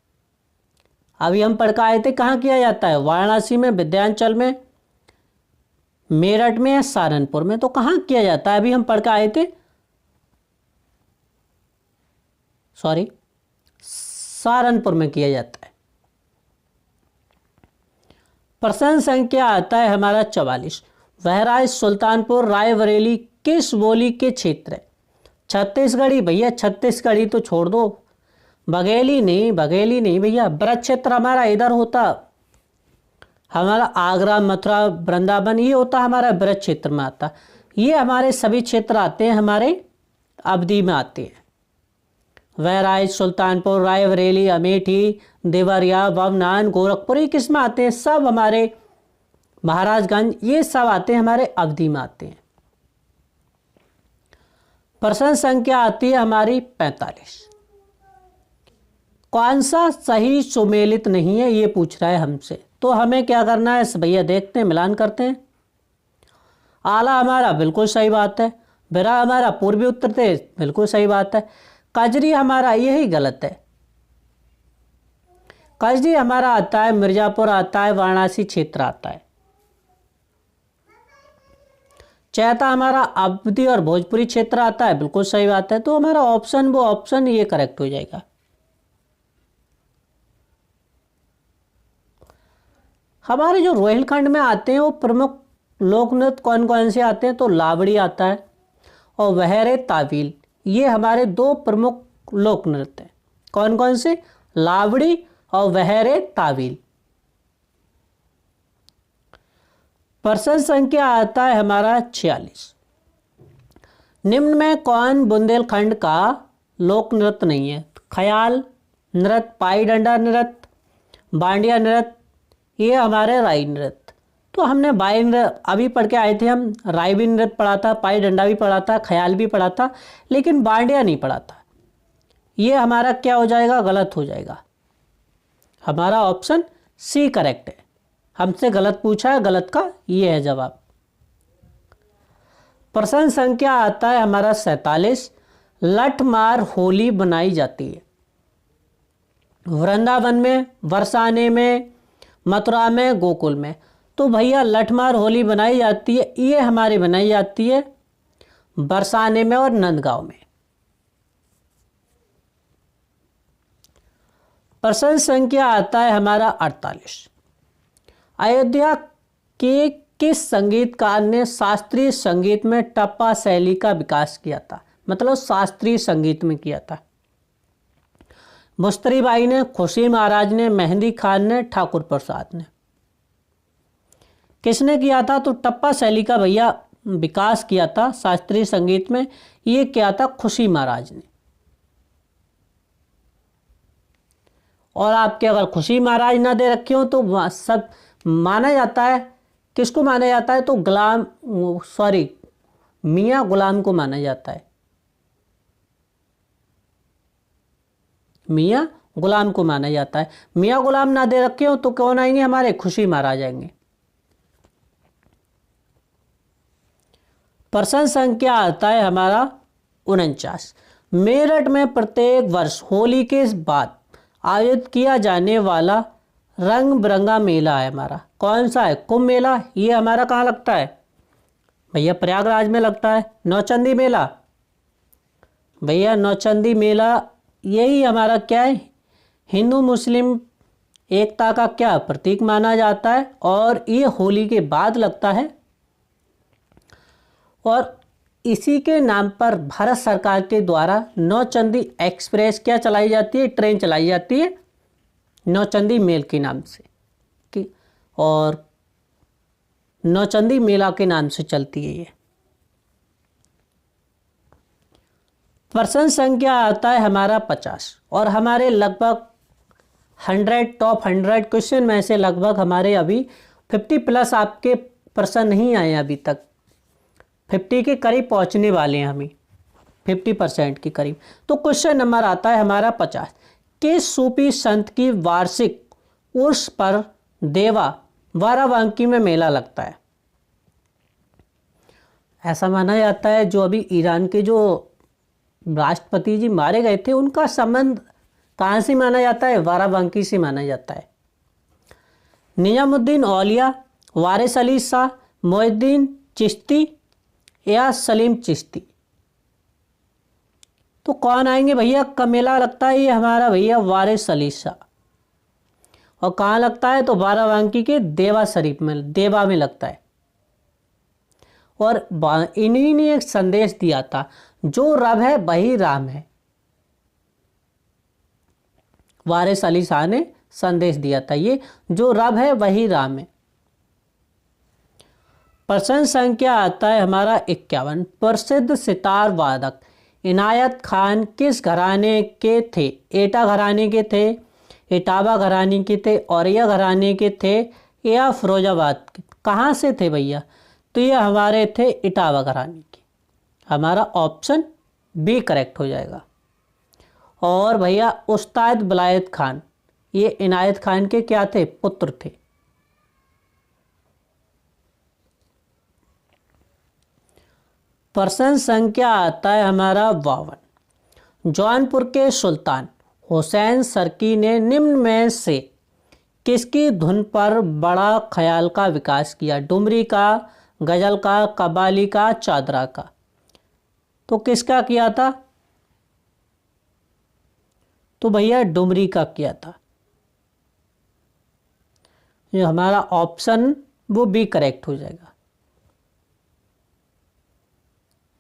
अभी हम पढ़ कर आए थे, कहाँ किया जाता है? वाराणसी में, विंध्याचल में, मेरठ में या सहारनपुर में? तो कहाँ किया जाता है? अभी हम पढ़ कर आए थे, सॉरी, सहारनपुर में किया जाता है। प्रश्न संख्या आता है हमारा 44। बहराइच, सुल्तानपुर, रायबरेली किस बोली के क्षेत्र है? छत्तीसगढ़ी, भैया छत्तीसगढ़ी तो छोड़ दो, बघेली नहीं भैया, ब्रज क्षेत्र हमारा इधर होता, हमारा आगरा मथुरा वृंदावन ये होता हमारा ब्रज क्षेत्र में आता। ये हमारे सभी क्षेत्र आते हैं, हमारे अवधि में आते हैं। बहराइच, सुल्तानपुर, रायबरेली, अमेठी, देवरिया, बवनान, गोरखपुर ये किस में आते हैं? सब हमारे महाराजगंज ये सब आते हैं, हमारे अवधि में आते हैं। प्रश्न संख्या आती है हमारी 45। कौन सा सही सुमेलित नहीं है ये पूछ रहा है हमसे, तो हमें क्या करना है भैया, देखते हैं, मिलान करते हैं। आला हमारा बिल्कुल सही बात है, बिरा हमारा पूर्वी उत्तर प्रदेश बिल्कुल सही बात है, कजरी हमारा यही गलत है। कजरी हमारा आता है मिर्जापुर आता है, वाराणसी क्षेत्र आता है। चैता हमारा अवधि और भोजपुरी क्षेत्र आता है, बिल्कुल सही बात है। तो हमारा ऑप्शन वो ऑप्शन ये करेक्ट हो जाएगा। हमारे जो रोहिलखंड में आते हैं वो प्रमुख लोक नृत्य कौन कौन से आते हैं? तो लावड़ी आता है और वहरे तावील, ये हमारे दो प्रमुख लोक नृत्य हैं। कौन कौन से? लावड़ी और वहरे तावील। प्रश्न संख्या आता है हमारा 46। निम्न में कौन बुंदेलखंड का लोक नृत्य नहीं है? ख्याल नृत्य, पाई डंडा नृत्य, बांडिया नृत्य, ये हमारे राई नृत्य। तो हमने बाई नृत्य अभी पढ़ के आए थे, हम राई भी नृत्य पढ़ा था, पाई डंडा भी पढ़ा था, ख्याल भी पढ़ा था, लेकिन बांडिया नहीं पढ़ा था। ये हमारा क्या हो जाएगा? गलत हो जाएगा। हमारा ऑप्शन सी करेक्ट है। हमसे गलत पूछा है, गलत का ये है जवाब। प्रश्न संख्या आता है हमारा 47। लठमार होली बनाई जाती है वृंदावन में, बरसाने में, मथुरा में, गोकुल में। तो भैया लठमार होली बनाई जाती है, ये हमारी बनाई जाती है बरसाने में और नंदगांव में। प्रश्न संख्या आता है हमारा 48। अयोध्या के किस संगीतकार ने शास्त्रीय संगीत में टप्पा शैली का विकास किया था? मतलब शास्त्रीय संगीत में किया था। मुस्तरी बाई ने, खुशी महाराज ने, मेहंदी खान ने, ठाकुर प्रसाद ने। किसने किया था? तो टप्पा शैली का भैया विकास किया था शास्त्रीय संगीत में, ये किया था खुशी महाराज ने। और आपके अगर खुशी महाराज ना दे रखे हो तो सब माना जाता है, किसको माना जाता है? तो मियाँ गुलाम को माना जाता है। मियाँ गुलाम को माना जाता है। मियाँ गुलाम ना दे रखे हो तो कौन आएंगे? हमारे खुशी महाराज आएंगे। प्रश्न संख्या आता है हमारा 49। मेरठ में प्रत्येक वर्ष होली के बाद आयोजित किया जाने वाला रंग बिरंगा मेला है हमारा, कौन सा है? कुंभ मेला। ये हमारा कहाँ लगता है भैया? प्रयागराज में लगता है। नौचंदी मेला भैया, नौचंदी मेला यही हमारा क्या है? हिंदू मुस्लिम एकता का क्या प्रतीक माना जाता है, और ये होली के बाद लगता है। और इसी के नाम पर भारत सरकार के द्वारा नौचंदी एक्सप्रेस क्या चलाई जाती है? ट्रेन चलाई जाती है नौचंदी मेल के नाम से कि, और नौचंदी मेला के नाम से चलती है ये। प्रश्न संख्या आता है हमारा 50। और हमारे लगभग 100 टॉप 100 क्वेश्चन में से लगभग हमारे अभी 50 प्लस आपके प्रश्न नहीं आए अभी तक। 50 के करीब पहुंचने वाले हैं हमें, 50% के करीब। तो क्वेश्चन नंबर आता है हमारा 50। किस सूफी संत की वार्षिक उर्स पर देवा बाराबंकी में मेला लगता है? ऐसा माना जाता है जो अभी ईरान के जो राष्ट्रपति जी मारे गए थे उनका संबंध कहाँ से माना जाता है? बाराबंकी से माना जाता है। निजामुद्दीन औलिया, वारिस अली शाह, मोहिउद्दीन चिश्ती या सलीम चिश्ती। तो कौन आएंगे भैया? का मेला लगता है ये हमारा भैया वारिस अली शाह। और कहाँ लगता है? तो बाराबंकी के देवा शरीफ में, देवा में लगता है। और इन्हीं ने एक संदेश दिया था, जो रब है वही राम है। वारिस अली शाह ने संदेश दिया था। ये जो रब है वही राम है। प्रश्न संख्या आता है हमारा 51। प्रसिद्ध सितार वादक इनायत खान किस घराने के थे? एटा घराने के थे, इटावा घराने के थे, औरैया घराने के थे या फिरोजाबाद के? कहाँ से थे भैया? तो ये हमारे थे इटावा घराने के। हमारा ऑप्शन बी करेक्ट हो जाएगा। और भैया उस्ताद वलायत खान, ये इनायत खान के क्या थे? पुत्र थे। प्रश्न संख्या आता है हमारा 52। जौनपुर के सुल्तान हुसैन सरकी ने निम्न में से किसकी धुन पर बड़ा ख्याल का विकास किया? डुमरी का, गजल का, कव्वाली का, चादरा का? तो किसका किया था? तो भैया डुमरी का किया था। ये हमारा ऑप्शन वो बी करेक्ट हो जाएगा।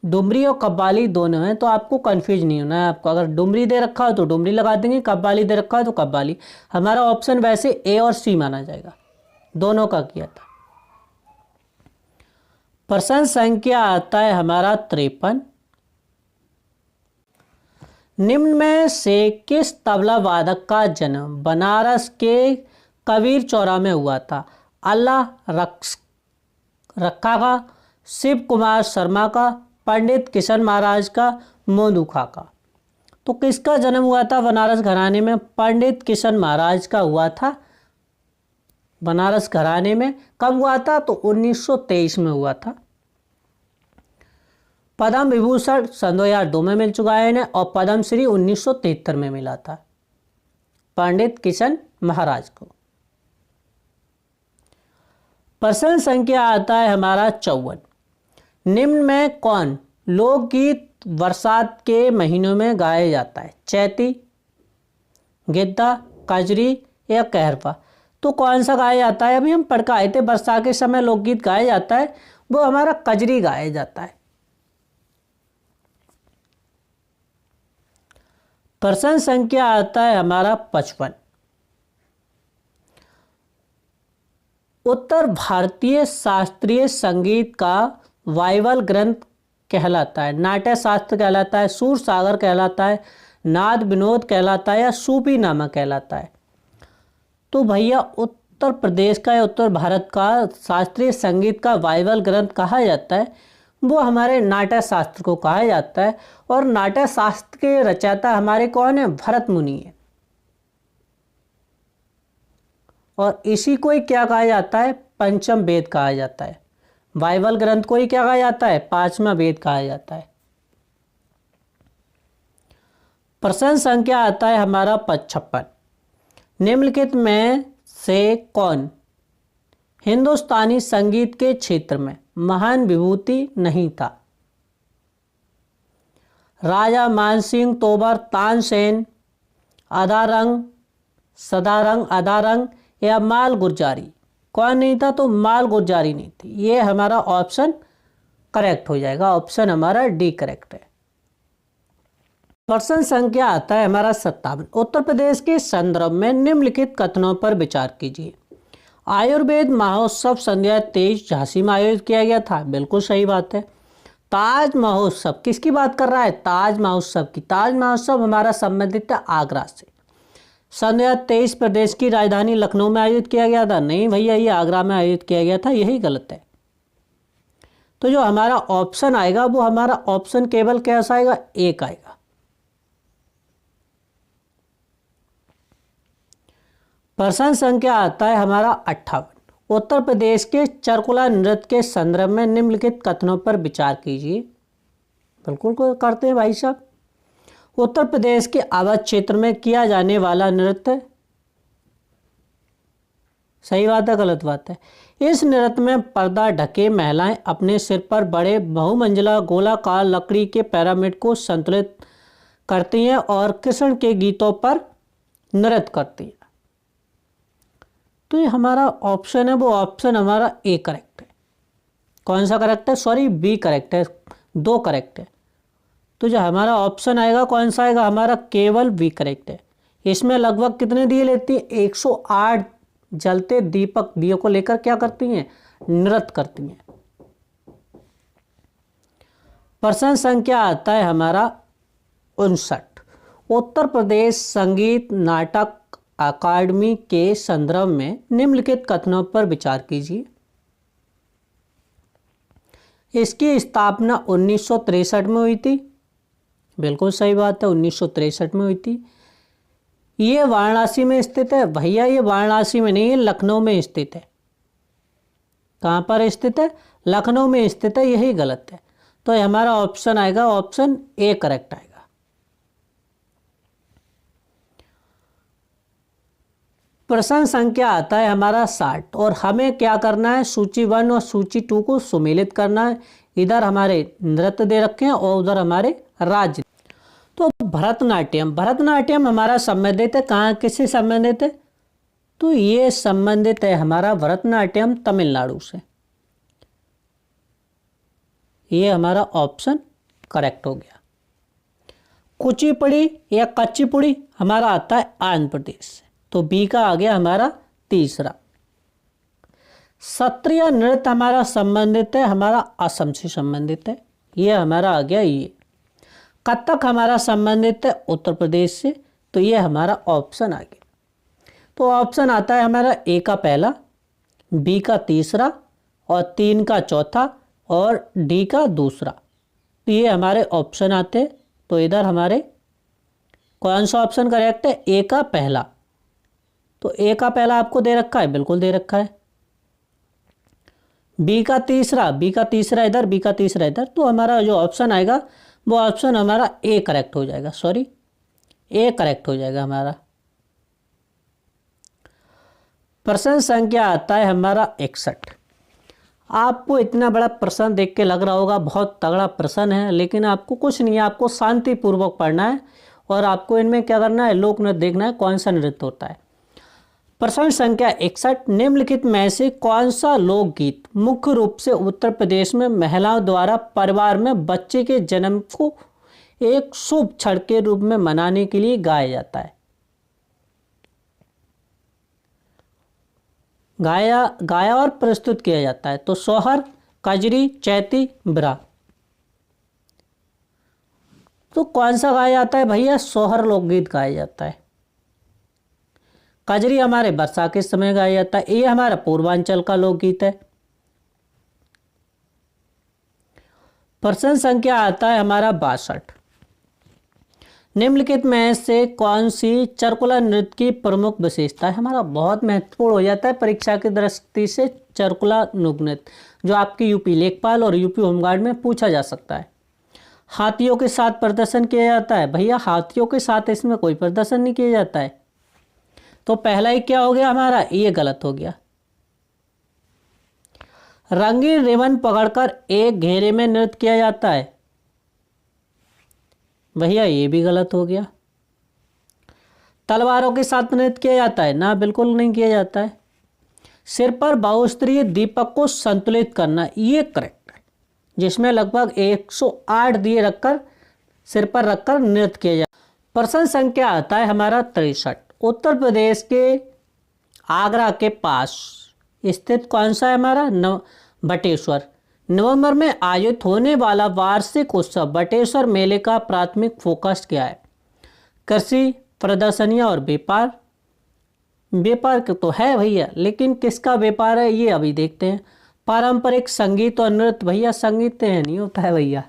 डुमरी और कव्वाली दोनों हैं, तो आपको कंफ्यूज नहीं होना है। आपको अगर डुमरी दे रखा हो तो डुमरी लगा देंगे, कव्वाली दे रखा हो तो कव्वाली। हमारा ऑप्शन वैसे ए और सी माना जाएगा, दोनों का किया था। प्रश्न संख्या आता है हमारा 53। निम्न में से किस तबला वादक का जन्म बनारस के कबीर चौरा में हुआ था? अल्लाह रक्का का, शिव कुमार शर्मा का, पंडित किशन महाराज का, मोनू खा का? तो किसका जन्म हुआ था बनारस घराने में? पंडित किशन महाराज का हुआ था बनारस घराने में। कब हुआ था? तो 1923 में हुआ था। पद्म विभूषण सन 2002 में मिल चुका है इन्हें, और पद्म श्री 1973 में मिला था पंडित किशन महाराज को। प्रश्न संख्या आता है हमारा 54। निम्न में कौन लोकगीत बरसात के महीनों में गाया जाता है? चैती, गिद्दा, कजरी या कहरवा? तो कौन सा गाया जाता है? अभी हम पढ़ के आए थे, बरसात के समय लोकगीत गाया जाता है, वो हमारा कजरी गाया जाता है। प्रश्न संख्या आता है हमारा 55। उत्तर भारतीय शास्त्रीय संगीत का बाइबल ग्रंथ कहलाता है? नाट्य शास्त्र कहलाता है, सूर सागर कहलाता है, नाद विनोद कहलाता है या सूफी नामा कहलाता है? तो भैया उत्तर प्रदेश का या उत्तर भारत का शास्त्रीय संगीत का बाइबल ग्रंथ कहा जाता है, वो हमारे नाट्य शास्त्र को कहा जाता है। और नाट्य शास्त्र के रचयिता हमारे कौन है? भरत मुनि है। और इसी को ही क्या कहा जाता है? पंचम वेद कहा जाता है। बाइबल ग्रंथ को ही क्या कहा जाता है? पांचवा वेद कहा जाता है। प्रश्न संख्या आता है हमारा 55। निम्नलिखित में से कौन हिंदुस्तानी संगीत के क्षेत्र में महान विभूति नहीं था? राजा मानसिंह तोमर, तानसेन, अदारंग, सदारंग, अदारंग या माल गुरजारी? कौन नहीं था? तो माल गुरजारी नहीं थी। ये हमारा ऑप्शन करेक्ट हो जाएगा। ऑप्शन हमारा डी करेक्ट है। प्रश्न संख्या आता है हमारा 57। उत्तर प्रदेश के संदर्भ में निम्नलिखित कथनों पर विचार कीजिए। आयुर्वेद महोत्सव सन 2023 झांसी में आयोजित किया गया था। बिल्कुल सही बात है। ताज महोत्सव किसकी बात कर रहा है? ताज महोत्सव की। ताज महोत्सव हमारा संबंधित है आगरा से। सन 2023 प्रदेश की राजधानी लखनऊ में आयोजित किया गया था। नहीं भैया, ये आगरा में आयोजित किया गया था, यही गलत है। तो जो हमारा ऑप्शन आएगा वो हमारा ऑप्शन केवल कैसा आएगा? एक आएगा। प्रश्न संख्या आता है हमारा 58। उत्तर प्रदेश के चरकुला नृत्य के संदर्भ में निम्नलिखित कथनों पर विचार कीजिए। बिल्कुल करते हैं भाई साहब। उत्तर प्रदेश के अवध क्षेत्र में किया जाने वाला नृत्य, सही बात है गलत बात है? इस नृत्य में पर्दा ढके महिलाएं अपने सिर पर बड़े बहुमंजिला गोलाकार लकड़ी के पिरामिड को संतुलित करती हैं और कृष्ण के गीतों पर नृत्य करती हैं। तो ये हमारा ऑप्शन है, वो ऑप्शन हमारा ए करेक्ट है। कौन सा करेक्ट है? सॉरी, बी करेक्ट है। दो करेक्ट है। तो जो हमारा ऑप्शन आएगा कौन सा आएगा? हमारा केवल बी करेक्ट है। इसमें लगभग कितने दिए लेती हैं? 108 जलते दीपक दियों को लेकर क्या करती हैं? नृत्य करती हैं। प्रश्न संख्या आता है हमारा 59। उत्तर प्रदेश संगीत नाटक अकादमी के संदर्भ में निम्नलिखित कथनों पर विचार कीजिए। इसकी स्थापना 1963 में हुई थी। बिल्कुल सही बात है, 1963 में हुई थी। ये वाराणसी में स्थित है। भैया ये वाराणसी में नहीं है, लखनऊ में स्थित है। कहाँ पर स्थित है? लखनऊ में स्थित है। यही गलत है, तो ये हमारा ऑप्शन आएगा, ऑप्शन ए करेक्ट आएगा। प्रश्न संख्या आता है हमारा 60 और हमें क्या करना है? सूची 1 और सूची 2 को सुमेलित करना है। इधर हमारे नृत्य दे रखे हैं और उधर हमारे राज्य। तो भरतनाट्यम हमारा संबंधित है कहाँ, किससे संबंधित है? तो ये संबंधित है हमारा भरतनाट्यम तमिलनाडु से। ये हमारा ऑप्शन करेक्ट हो गया। कुचिपुड़ी या कच्चीपुड़ी हमारा आता है आंध्र प्रदेश से, तो बी का आ गया हमारा तीसरा। सत्रिय नृत्य हमारा संबंधित है हमारा असम से संबंधित है, ये हमारा आ गया ये। कथक हमारा संबंधित है उत्तर प्रदेश से, तो ये हमारा ऑप्शन आ गया। तो ऑप्शन आता है हमारा ए का पहला, बी का तीसरा और 3 का चौथा और डी का दूसरा। तो ये हमारे ऑप्शन आते हैं। तो इधर हमारे कौन सा ऑप्शन करेक्ट है? ए का पहला। तो ए का पहला आपको दे रखा है, बिल्कुल दे रखा है। बी का तीसरा इधर, बी का तीसरा इधर। तो हमारा जो ऑप्शन आएगा वो ऑप्शन हमारा ए करेक्ट हो जाएगा, सॉरी ए करेक्ट हो जाएगा हमारा। प्रश्न संख्या आता है हमारा 61। आपको इतना बड़ा प्रश्न देख के लग रहा होगा बहुत तगड़ा प्रश्न है, लेकिन आपको कुछ नहीं है, आपको शांतिपूर्वक पढ़ना है और आपको इनमें क्या करना है? लोक नृत्य देखना है, कौन सा नृत्य होता है। प्रश्न संख्या 61, निम्नलिखित में से कौन सा लोकगीत मुख्य रूप से उत्तर प्रदेश में महिलाओं द्वारा परिवार में बच्चे के जन्म को एक शुभ क्षण के रूप में मनाने के लिए गाया जाता है? गाया और प्रस्तुत किया जाता है। तो सोहर, कजरी, चैती, बिरहा। तो कौन सा गाया जाता है भैया? सोहर लोकगीत गाया जाता है। कजरी हमारे वर्षा के समय गाया जाता है। ये हमारा पूर्वांचल का लोकगीत है। प्रश्न संख्या आता है हमारा 62। निम्नलिखित में से कौन सी चरकुला नृत्य की प्रमुख विशेषता है? हमारा बहुत महत्वपूर्ण हो जाता है परीक्षा की दृष्टि से चरकुला नृत्य, जो आपकी यूपी लेखपाल और यूपी होमगार्ड में पूछा जा सकता है। हाथियों के साथ प्रदर्शन किया जाता है। भैया हाथियों के साथ इसमें कोई प्रदर्शन नहीं किया जाता है। तो पहला ही क्या हो गया हमारा? ये गलत हो गया। रंगीन रिबन पकड़कर एक घेरे में नृत्य किया जाता है। भैया ये भी गलत हो गया। तलवारों के साथ नृत्य किया जाता है ना, बिल्कुल नहीं किया जाता है। सिर पर बहुस्तरीय दीपक को संतुलित करना, ये करेक्ट है, जिसमें लगभग 108 दिए रखकर सिर पर रखकर नृत्य किया जाता है। प्रश्न संख्या आता है हमारा 63। उत्तर प्रदेश के आगरा के पास स्थित कौन सा है हमारा? बटेश्वर। नवंबर में आयोजित होने वाला वार्षिक उत्सव बटेश्वर मेले का प्राथमिक फोकस क्या है? कृषि, प्रदर्शनियां और व्यापार। व्यापार तो है भैया, लेकिन किसका व्यापार है ये अभी देखते हैं। पारंपरिक संगीत और नृत्य, भैया संगीत नहीं होता है भैया।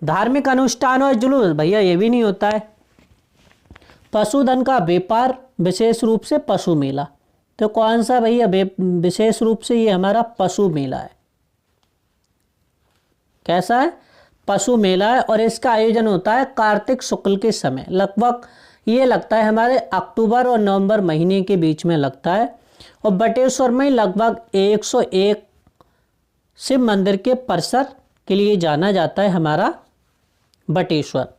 धार्मिक अनुष्ठान और जुलूस, भैया ये भी नहीं होता है। पशुधन का व्यापार, विशेष रूप से पशु मेला। तो कौन सा भैया? विशेष रूप से ये हमारा पशु मेला है। कैसा है? पशु मेला है और इसका आयोजन होता है कार्तिक शुक्ल के समय। लगभग ये लगता है हमारे अक्टूबर और नवंबर महीने के बीच में लगता है। और बटेश्वर में लगभग 101 शिव मंदिर के परिसर के लिए जाना जाता है हमारा बटेश्वर।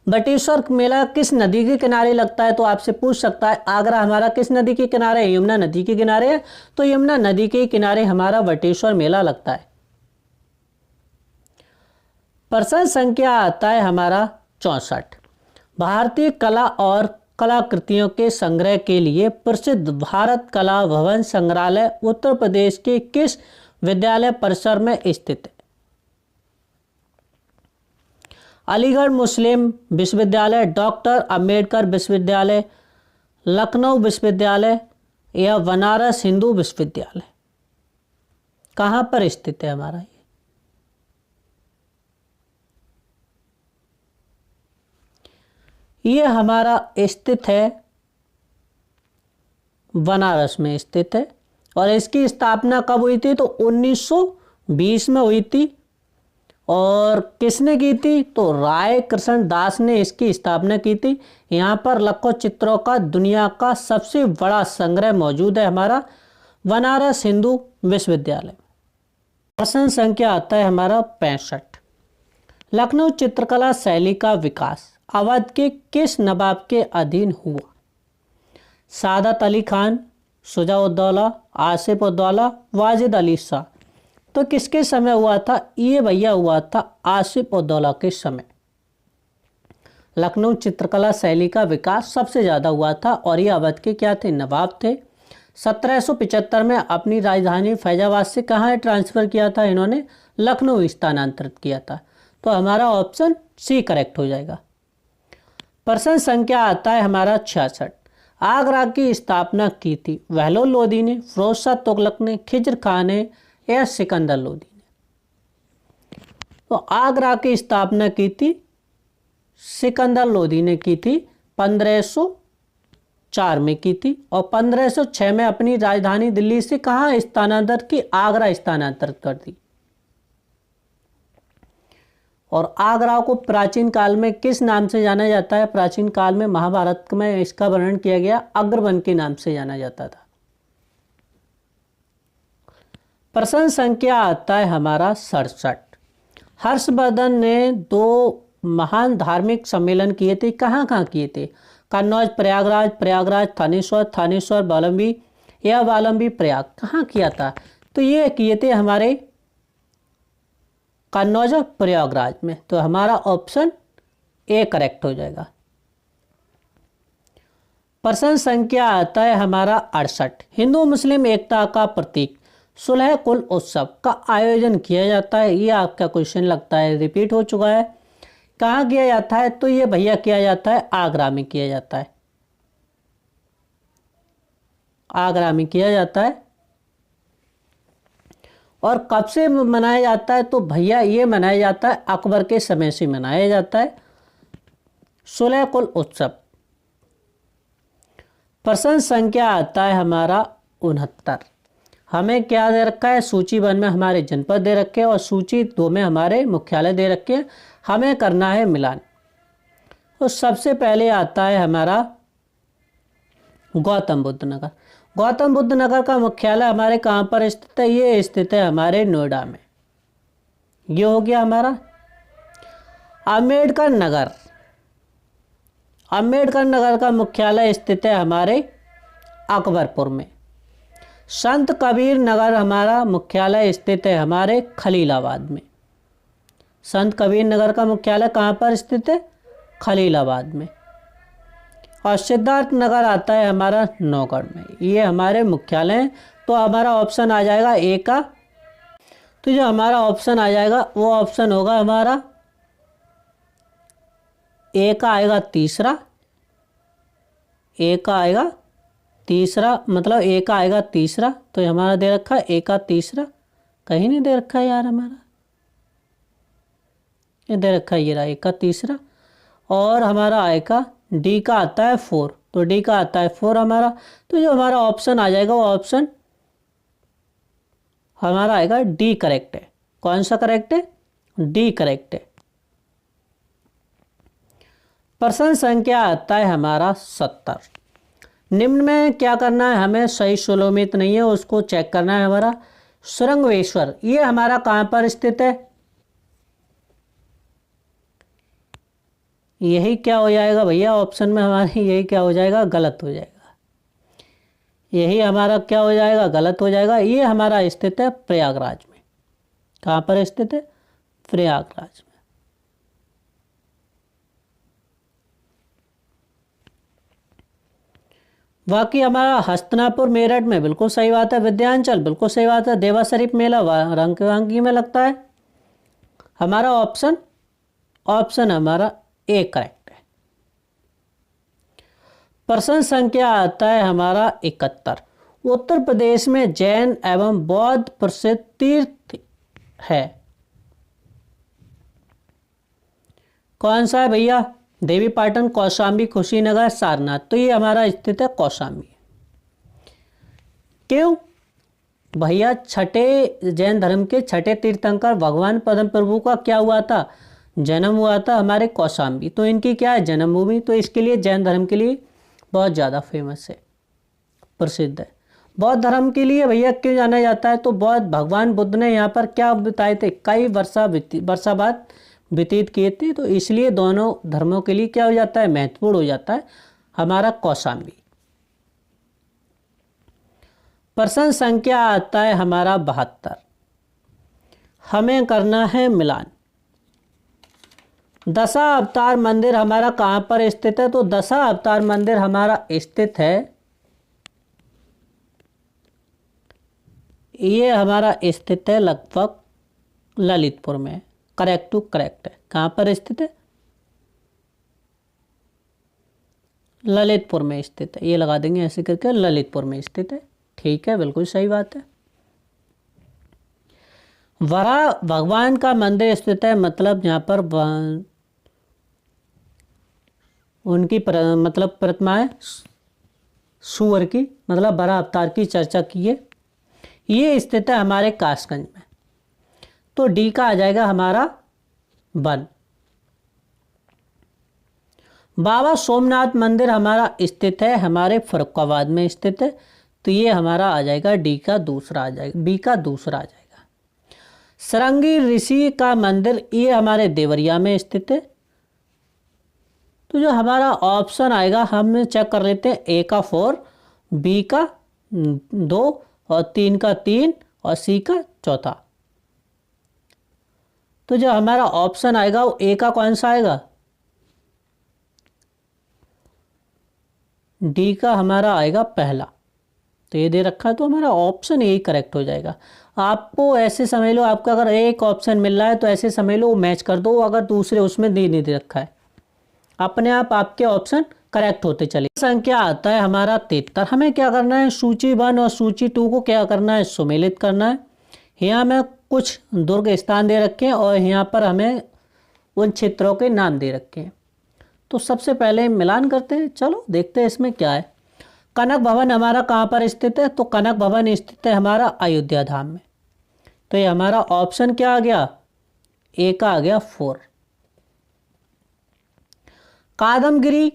बटेश्वर मेला किस नदी के किनारे लगता है? तो आपसे पूछ सकता है आगरा हमारा किस नदी के किनारे है? यमुना नदी के किनारे है। तो यमुना नदी के किनारे हमारा बटेश्वर मेला लगता है। प्रश्न संख्या आता है हमारा 64। भारतीय कला और कलाकृतियों के संग्रह के लिए प्रसिद्ध भारत कला भवन संग्रहालय उत्तर प्रदेश के किस विद्यालय परिसर में स्थित है? अलीगढ़ मुस्लिम विश्वविद्यालय, डॉक्टर अंबेडकर विश्वविद्यालय, लखनऊ विश्वविद्यालय या बनारस हिंदू विश्वविद्यालय? कहाँ पर स्थित है हमारा ये हमारा स्थित है बनारस में स्थित है। और इसकी स्थापना कब हुई थी? तो 1920 में हुई थी। और किसने की थी? तो राय कृष्ण दास ने इसकी स्थापना की थी। यहाँ पर लाखों चित्रों का दुनिया का सबसे बड़ा संग्रह मौजूद है हमारा बनारस हिंदू विश्वविद्यालय। प्रश्न संख्या आता है हमारा 65। लखनऊ चित्रकला शैली का विकास अवध के किस नवाब के अधीन हुआ? सादत अली खान, शुजा-उद-दौला, आसिफ-उद-दौला, वाजिद अली शाह? तो किसके समय हुआ था? ये भैया हुआ था आसिफ-उद-दौला के समय। लखनऊ चित्रकला शैली का विकास सबसे ज़्यादा हुआ था और ये अवध के क्या थे? नवाब थे। 1775 में अपनी राजधानी फैजाबाद से कहाँ ट्रांसफ़र किया था इन्होंने? लखनऊ स्थानांतरित किया था। तो हमारा ऑप्शन सी करेक्ट हो जाएगा। प्रश्न संख्या आता है हमारा 66। आगरा की स्थापना की थी बहलोल लोदी ने, फिरोज शाह तुगलक ने, खिज्र खान ने या सिकंदर लोदी ने? तो आगरा की स्थापना की थी सिकंदर लोदी ने की थी, 1504 में की थी। और 1506 में अपनी राजधानी दिल्ली से कहाँ स्थानांतरित की? आगरा स्थानांतरित कर दी। और आगरा को प्राचीन काल में किस नाम से जाना जाता है? प्राचीन काल में महाभारत में इसका वर्णन किया गया, अग्रवन के नाम से जाना जाता था। प्रश्न संख्या आता है हमारा 67। हर्षवर्धन ने 2 महान धार्मिक सम्मेलन किए थे, कहाँ कहाँ किए थे? कन्नौज प्रयागराज, प्रयागराज थानेश्वर, थानेश्वर बालंबी या बालंबी प्रयाग? कहाँ किया था? तो ये किए थे हमारे कन्नौज प्रयागराज में। तो हमारा ऑप्शन ए करेक्ट हो जाएगा। प्रश्न संख्या आता है हमारा 68। हिंदू मुस्लिम एकता का प्रतीक सुलह कुल उत्सव का आयोजन किया जाता है। ये आपका क्वेश्चन लगता है रिपीट हो चुका है। कहाँ किया जाता है? तो ये भैया किया जाता है आगरा में किया जाता है। आगरा में किया जाता है। और कब से मनाया जाता है? तो भैया ये मनाया जाता है अकबर के समय से मनाया जाता है सुलह कुल उत्सव। प्रश्न संख्या आता है हमारा 69। हमें क्या दे रखा है? सूची 1 में हमारे जनपद दे रखे हैं और सूची 2 में हमारे मुख्यालय दे रखे हैं। हमें करना है मिलान। तो सबसे पहले आता है हमारा गौतम बुद्ध नगर। गौतम बुद्ध नगर का मुख्यालय हमारे कहाँ पर स्थित है? ये स्थित है हमारे नोएडा में। ये हो गया हमारा। अम्बेडकर नगर, अम्बेडकर नगर का मुख्यालय स्थित है हमारे अकबरपुर में। संत कबीर नगर हमारा मुख्यालय स्थित है हमारे खलीलाबाद में। संत कबीर नगर का मुख्यालय कहाँ पर स्थित है? खलीलाबाद में। और सिद्धार्थ नगर आता है हमारा नौगढ़ में। ये हमारे मुख्यालय हैं। तो हमारा ऑप्शन आ जाएगा ए का। तो जो हमारा ऑप्शन आ जाएगा वो ऑप्शन होगा हमारा ए का आएगा तीसरा। ए का आएगा तीसरा, मतलब ए का आएगा तीसरा। तो हमारा दे रखा है ए का तीसरा। कहीं नहीं दे रखा है यार हमारा, ये दे रखा है ये रहा ए का तीसरा। और हमारा आएगा डी का आता है 4। तो डी का आता है 4 हमारा। तो जो हमारा ऑप्शन आ जाएगा वो ऑप्शन हमारा आएगा डी करेक्ट है। कौन सा करेक्ट है? डी करेक्ट है। प्रश्न संख्या आता है हमारा 70। निम्न में क्या करना है? हमें सही सुलोमित नहीं है उसको चेक करना है हमारा। सुरंगवेश्वर ये हमारा कहाँ पर स्थित है? यही क्या हो जाएगा भैया? ऑप्शन में हमारे यही क्या हो जाएगा? गलत हो जाएगा। यही हमारा क्या हो जाएगा? गलत हो जाएगा। ये हमारा स्थित है प्रयागराज में। कहाँ पर स्थित है? प्रयागराज में। बाकी हमारा हस्तिनापुर मेरठ में बिल्कुल सही बात है, विंध्याचल बिल्कुल सही बात है, देवा शरीफ मेला वाराणसी में लगता है। हमारा ऑप्शन हमारा ए करेक्ट है। प्रश्न संख्या आता है हमारा 71। उत्तर प्रदेश में जैन एवं बौद्ध प्रसिद्ध तीर्थ है, कौन सा है भैया? देवी पाटन, कौशाम्बी, कुशीनगर, सारनाथ। तो ये हमारा स्थित है कौशाम्बी। क्यों भैया? छठे जैन धर्म के छठे तीर्थंकर भगवान पद्म प्रभु का क्या हुआ था? जन्म हुआ था हमारे कौशाम्बी। तो इनकी क्या है? जन्मभूमि। तो इसके लिए जैन धर्म के लिए बहुत ज़्यादा फेमस है, प्रसिद्ध है। बौद्ध धर्म के लिए भैया क्यों जाना जाता है? तो बौद्ध भगवान बुद्ध ने यहाँ पर क्या बिताए थे? कई वर्षा बाद व्यतीत किए थे। तो इसलिए दोनों धर्मों के लिए क्या हो जाता है? महत्वपूर्ण हो जाता है हमारा कौशाम्बी। प्रश्न संख्या आता है हमारा 72। हमें करना है मिलान। दशा अवतार मंदिर हमारा कहाँ पर स्थित है? तो दशा अवतार मंदिर हमारा स्थित है, ये हमारा स्थित है लगभग ललितपुर में। करेक्ट टू करेक्ट है। कहाँ पर स्थित है? ललितपुर में स्थित है। ये लगा देंगे ऐसे करके, ललितपुर में स्थित है। ठीक है, बिल्कुल सही बात है। वराह भगवान का मंदिर स्थित है, मतलब यहाँ पर उनकी मतलब प्रतिमा है सूअर की, मतलब वराह अवतार की चर्चा की है। ये स्थित है हमारे कासगंज में। तो डी का आ जाएगा हमारा 1। बाबा सोमनाथ मंदिर हमारा स्थित है हमारे फर्रुखाबाद में स्थित है। तो ये हमारा आ जाएगा डी का दूसरा आ जाएगा, बी का दूसरा आ जाएगा। सरंगी ऋषि का मंदिर ये हमारे देवरिया में स्थित है। तो जो हमारा ऑप्शन आएगा हम चेक कर लेते हैं। ए का 4, बी का 2 और 3 का 3 और सी का 4। तो जो हमारा ऑप्शन आएगा वो ए का कौन सा आएगा? डी का हमारा आएगा पहला। तो ये दे रखा है, तो हमारा ऑप्शन ए करेक्ट हो जाएगा। आपको ऐसे समझ लो, आपका अगर एक ऑप्शन मिल रहा है तो ऐसे समझ लो वो मैच कर दो, अगर दूसरे उसमें नहीं दे रखा है, अपने आप आपके ऑप्शन करेक्ट होते चले। संख्या आता है हमारा 73। हमें क्या करना है? सूची 1 और सूची 2 को क्या करना है? सुमेलित करना है। यहाँ में कुछ दुर्ग स्थान दे रखे हैं और यहाँ पर हमें उन क्षेत्रों के नाम दे रखे हैं। तो सबसे पहले मिलान करते हैं। चलो देखते हैं इसमें क्या है। कनक भवन हमारा कहाँ पर स्थित है? तो कनक भवन स्थित है हमारा अयोध्या धाम में। तो ये हमारा ऑप्शन क्या आ गया? ए का आ गया 4। कादमगिरी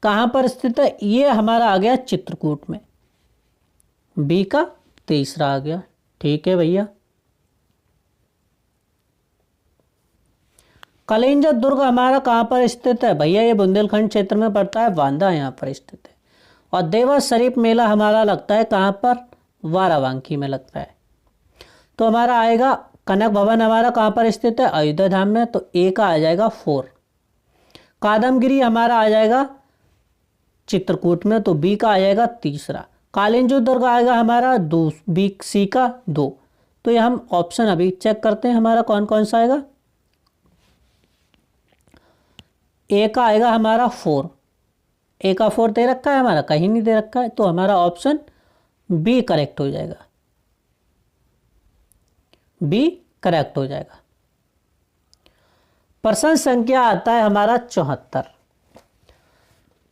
कहाँ पर स्थित है? ये हमारा आ गया चित्रकूट में। बी का तीसरा आ गया। ठीक है भैया। कलिंजर दुर्ग हमारा कहाँ पर स्थित है? भैया ये बुंदेलखंड क्षेत्र में पड़ता है, बांदा यहाँ पर स्थित है। और देवा शरीफ मेला हमारा लगता है कहाँ पर? वाराणसी में लगता है। तो हमारा आएगा कनक भवन हमारा कहाँ पर स्थित है? अयोध्या धाम में। तो ए का आ जाएगा 4। कादमगिरी हमारा आ जाएगा चित्रकूट में। तो बी का आ जाएगा तीसरा। कालिंजर दुर्ग आएगा हमारा बी सी का 2। तो ये हम ऑप्शन अभी चेक करते हैं हमारा कौन कौन सा आएगा। ए का आएगा हमारा 4। ए का 4 दे रखा है हमारा? कहीं नहीं दे रखा है। तो हमारा ऑप्शन बी करेक्ट हो जाएगा। बी करेक्ट हो जाएगा। प्रश्न संख्या आता है हमारा 74।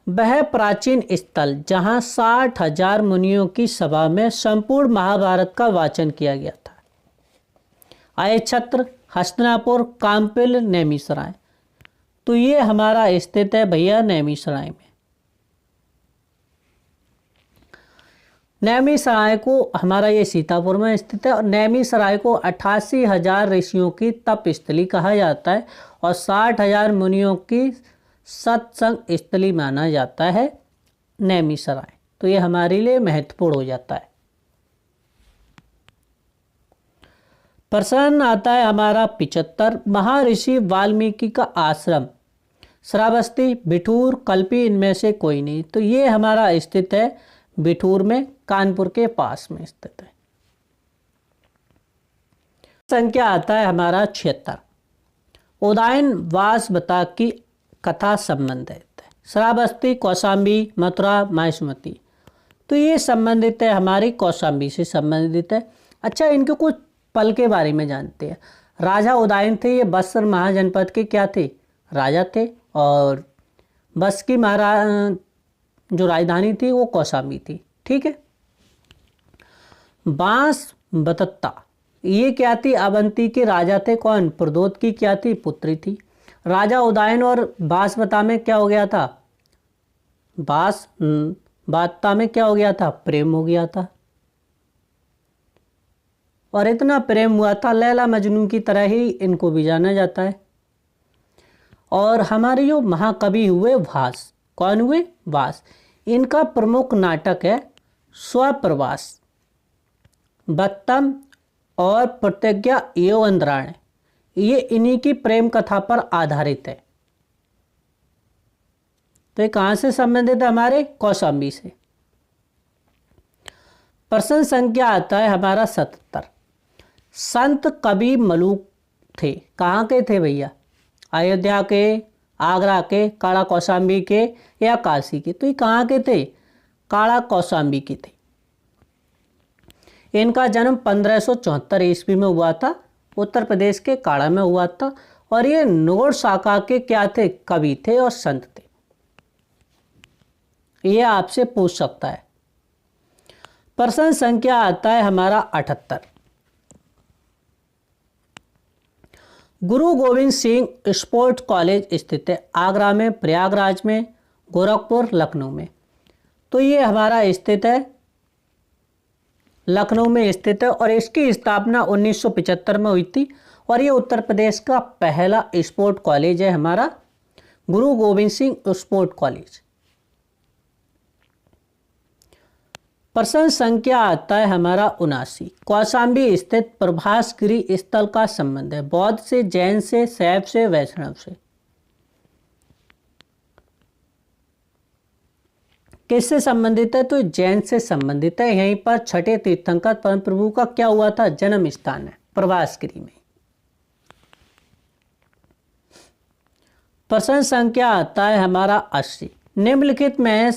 वह प्राचीन स्थल जहां 60,000 मुनियों की सभा में संपूर्ण महाभारत का वाचन किया गया था। अयछत्र, हस्तिनापुर, काम्पिल, नैमिषारण्य। तो ये हमारा स्थित है भैया नैमिषारण्य में। नैमिषारण्य को हमारा ये सीतापुर में स्थित है। और नैमिषारण्य को 88,000 ऋषियों की तप स्थली कहा जाता है और 60,000 मुनियों की सत्संग स्थली माना जाता है नैमिषारण्य। तो ये हमारे लिए महत्वपूर्ण हो जाता है। प्रश्न आता है हमारा 75। महर्षि वाल्मीकि का आश्रम श्रावस्ती, बिठूर, कल्पी, इनमें से कोई नहीं। तो ये हमारा स्थित है बिठूर में, कानपुर के पास में स्थित है। संख्या आता है हमारा 76। उदयन वासवता की कथा संबंधित है। श्रावस्ती, कौशाम्बी, मथुरा, माहिष्मती। तो ये संबंधित है हमारी कौशाम्बी से संबंधित है। अच्छा, इनके कुछ पल के बारे में जानते हैं। राजा उदयन थे, ये बस्तर महाजनपद के क्या थे? राजा थे। और बस की जो राजधानी थी वो कौशाम्बी थी। ठीक है। बांसबदत्ता, ये क्या थी? अवंती के राजा थे। कौन? प्रदोत की क्या थी? पुत्री थी। राजा उदयन और बांसबता में क्या हो गया था? बांसबता में क्या हो गया था? प्रेम हो गया था। और इतना प्रेम हुआ था, लैला मजनू की तरह ही इनको भी जाना जाता है। और हमारे जो महाकवि हुए भास, कौन हुए? भास। इनका प्रमुख नाटक है स्वप्रवास, बत्तम और प्रतिज्ञा एवं इंद्रायण। ये इन्हीं की प्रेम कथा पर आधारित है। तो ये कहाँ से संबंधित है? हमारे कौशाम्बी से। प्रश्न संख्या आता है हमारा 77। संत कवि मलूक थे, कहाँ के थे भैया? अयोध्या के, आगरा के, काड़ा कौशाम्बी के या काशी के? तो ये कहाँ के थे? काड़ा कौशाम्बी के थे। इनका जन्म 1574 ईस्वी में हुआ था, उत्तर प्रदेश के काड़ा में हुआ था। और ये नोर शाखा के क्या थे? कवि थे और संत थे। ये आपसे पूछ सकता है। प्रश्न संख्या आता है हमारा 78। गुरु गोविंद सिंह स्पोर्ट्स कॉलेज स्थित है आगरा में, प्रयागराज में, गोरखपुर, लखनऊ में। तो ये हमारा स्थित है लखनऊ में स्थित है। और इसकी स्थापना 1975 में हुई थी। और ये उत्तर प्रदेश का पहला स्पोर्ट कॉलेज है हमारा, गुरु गोविंद सिंह स्पोर्ट कॉलेज। प्रश्न संख्या आता है हमारा 79। कौशाम्बी स्थित प्रभास गिरी स्थल का संबंध है बौद्ध से, जैन से, शैव से, वैष्णव से? किससे संबंधित है? तो जैन से संबंधित है। यहीं पर छठे तीर्थंकर परम प्रभु का क्या हुआ था? जन्म स्थान है प्रभासगिरी में। प्रश्न संख्या आता है हमारा 80। निम्नलिखित में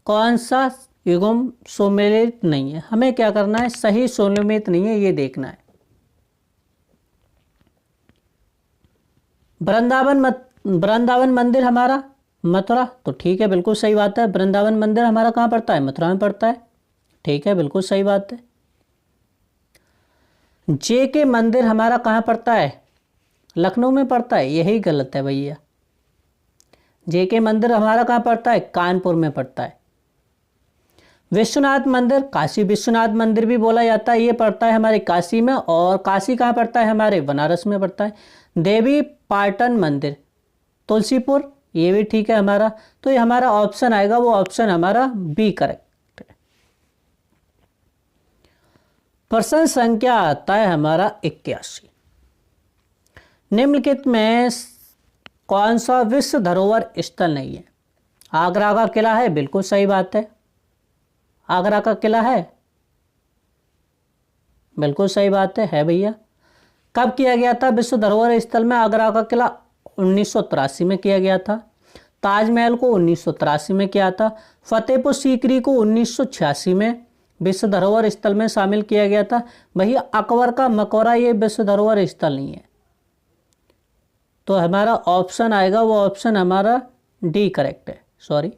कौन सा युग्म सुमेलित नहीं है? हमें क्या करना है? सही सुमेलित नहीं है ये देखना है। वृंदावन मंदिर हमारा मथुरा, तो ठीक है, बिल्कुल सही बात है। वृंदावन मंदिर हमारा कहाँ पड़ता है? मथुरा में पड़ता है। ठीक है, बिल्कुल सही बात है। जे के मंदिर हमारा कहाँ पड़ता है? लखनऊ में पड़ता है। यही गलत है भैया। जे के मंदिर हमारा कहाँ पड़ता है? कानपुर में पड़ता है। विश्वनाथ मंदिर, काशी विश्वनाथ मंदिर भी बोला जाता है, ये पड़ता है हमारे काशी में। और काशी कहाँ पड़ता है? हमारे बनारस में पड़ता है। देवी पाटन मंदिर तुलसीपुर, ये भी ठीक है हमारा। तो ये हमारा ऑप्शन आएगा, वो ऑप्शन हमारा बी करेक्ट है। प्रश्न संख्या आता है हमारा 81। निम्नलिखित में कौन सा विश्व धरोहर स्थल नहीं है? आगरा का किला है, बिल्कुल सही बात है। आगरा का किला है, बिल्कुल सही बात है भैया। कब किया गया था विश्व धरोहर स्थल में आगरा का किला? 1983 में किया गया था। ताजमहल को 1983 में किया था। फतेहपुर सीकरी को 1986 में विश्व धरोहर स्थल में शामिल किया गया था। भैया अकबर का मकबरा ये विश्व धरोहर स्थल नहीं है। तो हमारा ऑप्शन आएगा, वो ऑप्शन हमारा डी करेक्ट है। सॉरी,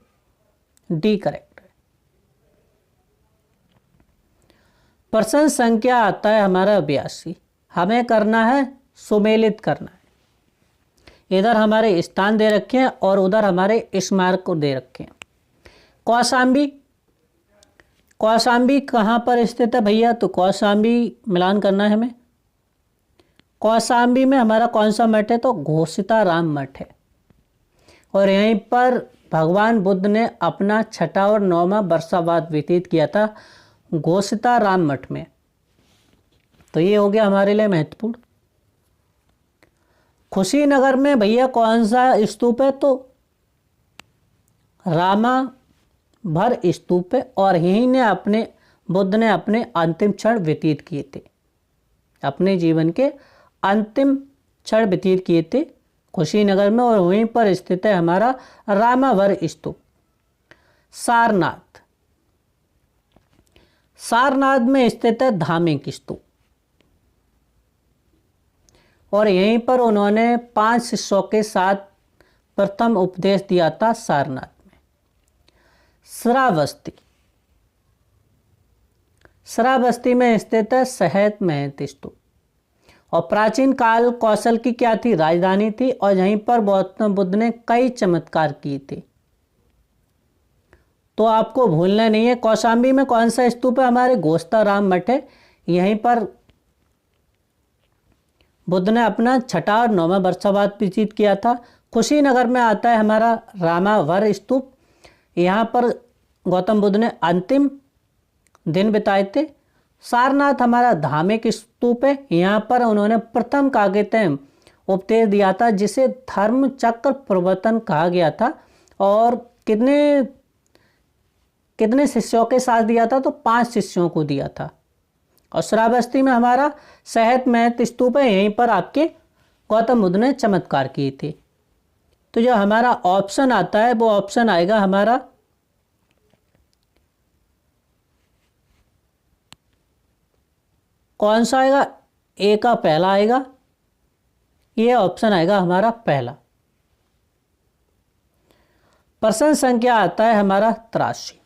डी करेक्ट है। प्रश्न संख्या आता है हमारा 82। हमें करना है सुमेलित करना है। इधर हमारे स्थान दे रखे हैं और उधर हमारे स्मारक को दे रखे हैं। कौशाम्बी, कौशाम्बी कहाँ पर स्थित है भैया? तो कौशाम्बी मिलान करना है हमें। कौशाम्बी में हमारा कौन सा मठ है? तो घोषिताराम मठ है। और यहीं पर भगवान बुद्ध ने अपना 6वां और 9वां वर्षावास व्यतीत किया था घोषिताराम मठ में। तो ये हो गया हमारे लिए महत्वपूर्ण। कुशीनगर में भैया कौन सा स्तूप है? तो रामाभर स्तूप है, और यहीं ने बुद्ध ने अपने अंतिम क्षण व्यतीत किए थे, अपने जीवन के अंतिम क्षण व्यतीत किए थे कुशीनगर में, और वहीं पर स्थित है हमारा रामाभर स्तूप। सारनाथ में स्थित है धार्मिक स्तूप, और यहीं पर उन्होंने 5 शिष्यों के साथ प्रथम उपदेश दिया था सारनाथ में। श्रावस्ती में स्थित है सहज महंत स्तूप, और प्राचीन काल कौशल की क्या थी? राजधानी थी, और यहीं पर गौतम बुद्ध ने कई चमत्कार किए थे। तो आपको भूलना नहीं है। कौशाम्बी में कौन सा स्तूप है? हमारे गोस्ताराम मठ है, यहीं पर बुद्ध ने अपना 6वां और 9वां वर्षावाद व्यतीत किया था। कुशीनगर में आता है हमारा रामाभर स्तूप, यहाँ पर गौतम बुद्ध ने अंतिम दिन बिताए थे। सारनाथ हमारा धार्मिक स्तूप है, यहाँ पर उन्होंने प्रथम कागेतम उपदेश दिया था, जिसे धर्म चक्र प्रवर्तन कहा गया था। और कितने शिष्यों के साथ दिया था? तो 5 शिष्यों को दिया था। और श्रावस्ती में हमारा सहज महंत स्तूप है, यहीं पर आपके गौतम बुद्ध ने चमत्कार किए थे। तो जो हमारा ऑप्शन आता है वो ऑप्शन आएगा हमारा कौन सा आएगा? ए का पहला आएगा, ये ऑप्शन आएगा हमारा पहला। प्रश्न संख्या आता है हमारा 83।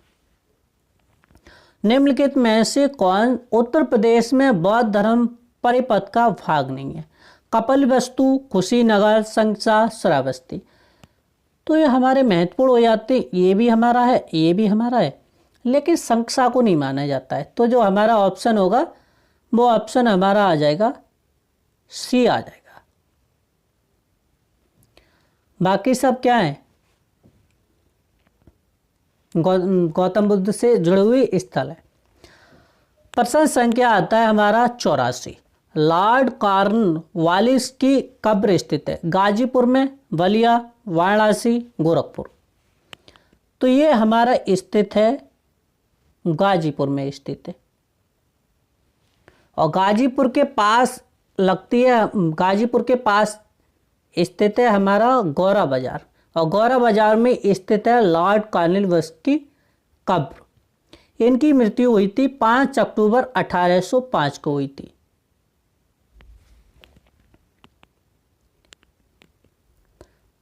निम्नलिखित में से कौन उत्तर प्रदेश में बौद्ध धर्म परिपथ का भाग नहीं है? कपिलवस्तु, कुशीनगर, संसा, श्रावस्ती। तो ये हमारे महत्वपूर्ण हो जाते, ये भी हमारा है, ये भी हमारा है, लेकिन संसा को नहीं माना जाता है। तो जो हमारा ऑप्शन होगा वो ऑप्शन हमारा आ जाएगा सी आ जाएगा। बाकी सब क्या है? गौतम बुद्ध से जुड़ी हुई स्थल है। प्रश्न संख्या आता है हमारा 84। लॉर्ड कॉर्नवालिस की कब्र स्थित है? गाजीपुर में, बलिया, वाराणसी, गोरखपुर। तो ये हमारा स्थित है गाजीपुर में स्थित है, और गाजीपुर के पास लगती है, गाजीपुर के पास स्थित है हमारा गौरा बाजार, और गौरा बाजार में स्थित है लॉर्ड कॉर्नवालिस की कब्र। इनकी मृत्यु हुई थी 5 अक्टूबर 1805 को हुई थी।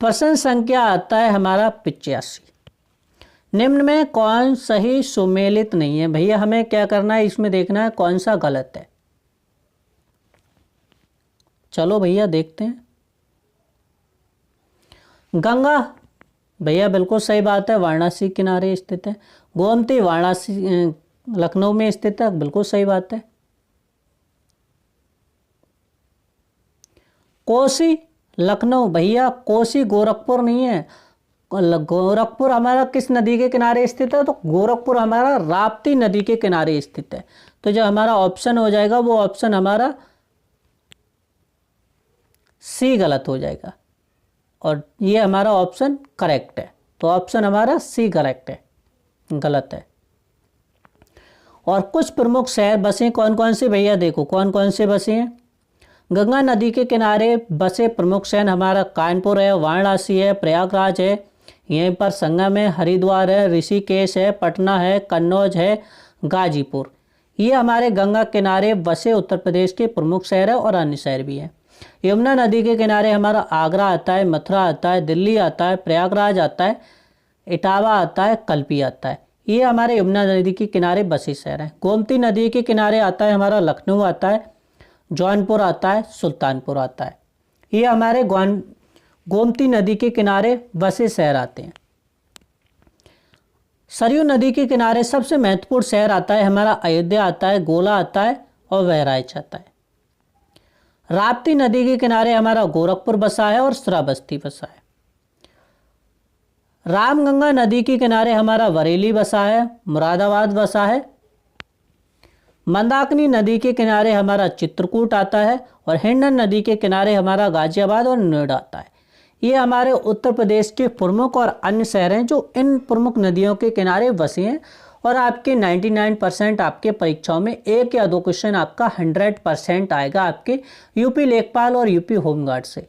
प्रश्न संख्या आता है हमारा 85। निम्न में कौन सही सुमेलित नहीं है? भैया हमें क्या करना है, इसमें देखना है कौन सा गलत है। चलो भैया देखते हैं। गंगा, भैया बिल्कुल सही बात है, वाराणसी किनारे स्थित है। गोमती वाराणसी लखनऊ में स्थित है, बिल्कुल सही बात है। कोसी लखनऊ, भैया कोसी गोरखपुर नहीं है। गोरखपुर हमारा किस नदी के किनारे स्थित है? तो गोरखपुर हमारा राप्ती नदी के किनारे स्थित है। तो जो हमारा ऑप्शन हो जाएगा वो ऑप्शन हमारा सी गलत हो जाएगा, और ये हमारा ऑप्शन करेक्ट है। तो ऑप्शन हमारा सी करेक्ट है, गलत है। और कुछ प्रमुख शहर बसे कौन कौन से? भैया देखो कौन कौन से बसे हैं। गंगा नदी के किनारे बसे प्रमुख शहर हमारा कानपुर है, वाराणसी है, प्रयागराज है, यहीं पर संगम है, हरिद्वार है, ऋषिकेश है, पटना है, कन्नौज है, गाजीपुर। ये हमारे गंगा किनारे बसे उत्तर प्रदेश के प्रमुख शहर है, और अन्य शहर भी हैं। यमुना नदी के किनारे हमारा आगरा आता है, मथुरा आता है, दिल्ली आता है, प्रयागराज आता है, इटावा आता है, कल्पी आता है। ये हमारे यमुना नदी के किनारे बसे शहर हैं। गोमती नदी के किनारे आता है हमारा लखनऊ आता है, जौनपुर आता है, सुल्तानपुर आता है। ये हमारे गोमती नदी के किनारे बसे शहर आते हैं। सरयू नदी के किनारे सबसे महत्वपूर्ण शहर आता है हमारा अयोध्या आता है, गोला आता है, और बहराइच आता है। राप्ती नदी के किनारे हमारा गोरखपुर बसा है, और श्रावस्ती बसा है। रामगंगा नदी के किनारे हमारा बरेली बसा है, मुरादाबाद बसा है। मंदाकिनी नदी के किनारे हमारा चित्रकूट आता है और हिंडन नदी के किनारे हमारा गाजियाबाद और नोएडा आता है। ये हमारे उत्तर प्रदेश के प्रमुख और अन्य शहर हैं जो इन प्रमुख नदियों के किनारे बसे हैं। और आपके 99% आपके परीक्षाओं में एक या दो क्वेश्चन आपका 100% आएगा आपके यूपी लेखपाल और यूपी होमगार्ड से।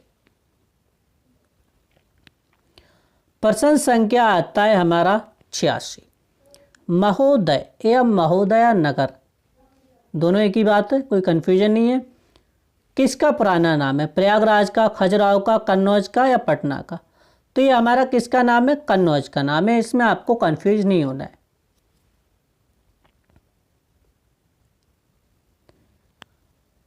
प्रश्न संख्या आता है हमारा 86। महोदय एवं महोदया नगर दोनों एक ही बात है, कोई कंफ्यूजन नहीं है। किसका पुराना नाम है? प्रयागराज का, खजुराहो का, कन्नौज का या पटना का? तो ये हमारा किसका नाम है? कन्नौज का नाम है। इसमें आपको कंफ्यूज नहीं होना है।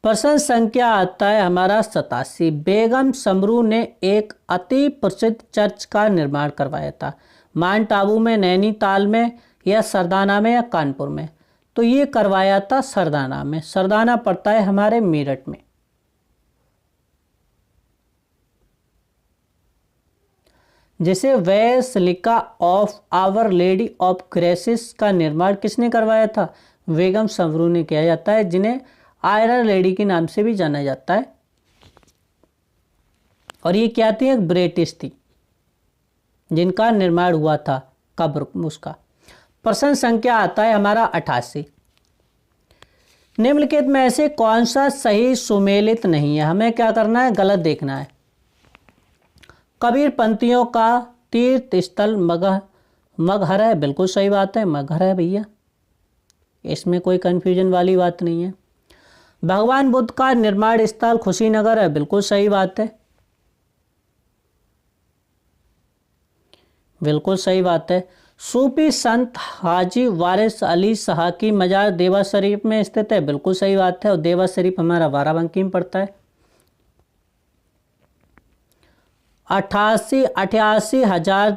प्रश्न संख्या आता है हमारा 87। बेगम समरू ने एक अति प्रसिद्ध चर्च का निर्माण करवाया था। माउंट आबू में, नैनीताल में या सरदाना में या कानपुर में? तो ये करवाया था सरदाना में। सरदाना पड़ता है हमारे मेरठ में। जैसे basilica of our lady of graces का निर्माण किसने करवाया था? बेगम समरू ने किया जाता है, जिन्हें आयरन लेडी के नाम से भी जाना जाता है। और ये क्या थी? एक ब्रिटिश थी जिनका निर्माण हुआ था कब्र उसका। प्रश्न संख्या आता है हमारा 88। निम्नलिखित में से कौन सा सही सुमेलित नहीं है? हमें क्या करना है? गलत देखना है। कबीर पंथियों का तीर्थ स्थल मगहर है, बिल्कुल सही बात है, मगहर है भैया, इसमें कोई कंफ्यूजन वाली बात नहीं है। भगवान बुद्ध का निर्माण स्थल खुशीनगर है, बिल्कुल सही बात है, बिल्कुल सही बात है। सूफी संत हाजी वारिस अली शाह की मजार देवा शरीफ में स्थित है, बिल्कुल सही बात है, और देवा शरीफ हमारा बाराबंकी में पड़ता है। 88 हजार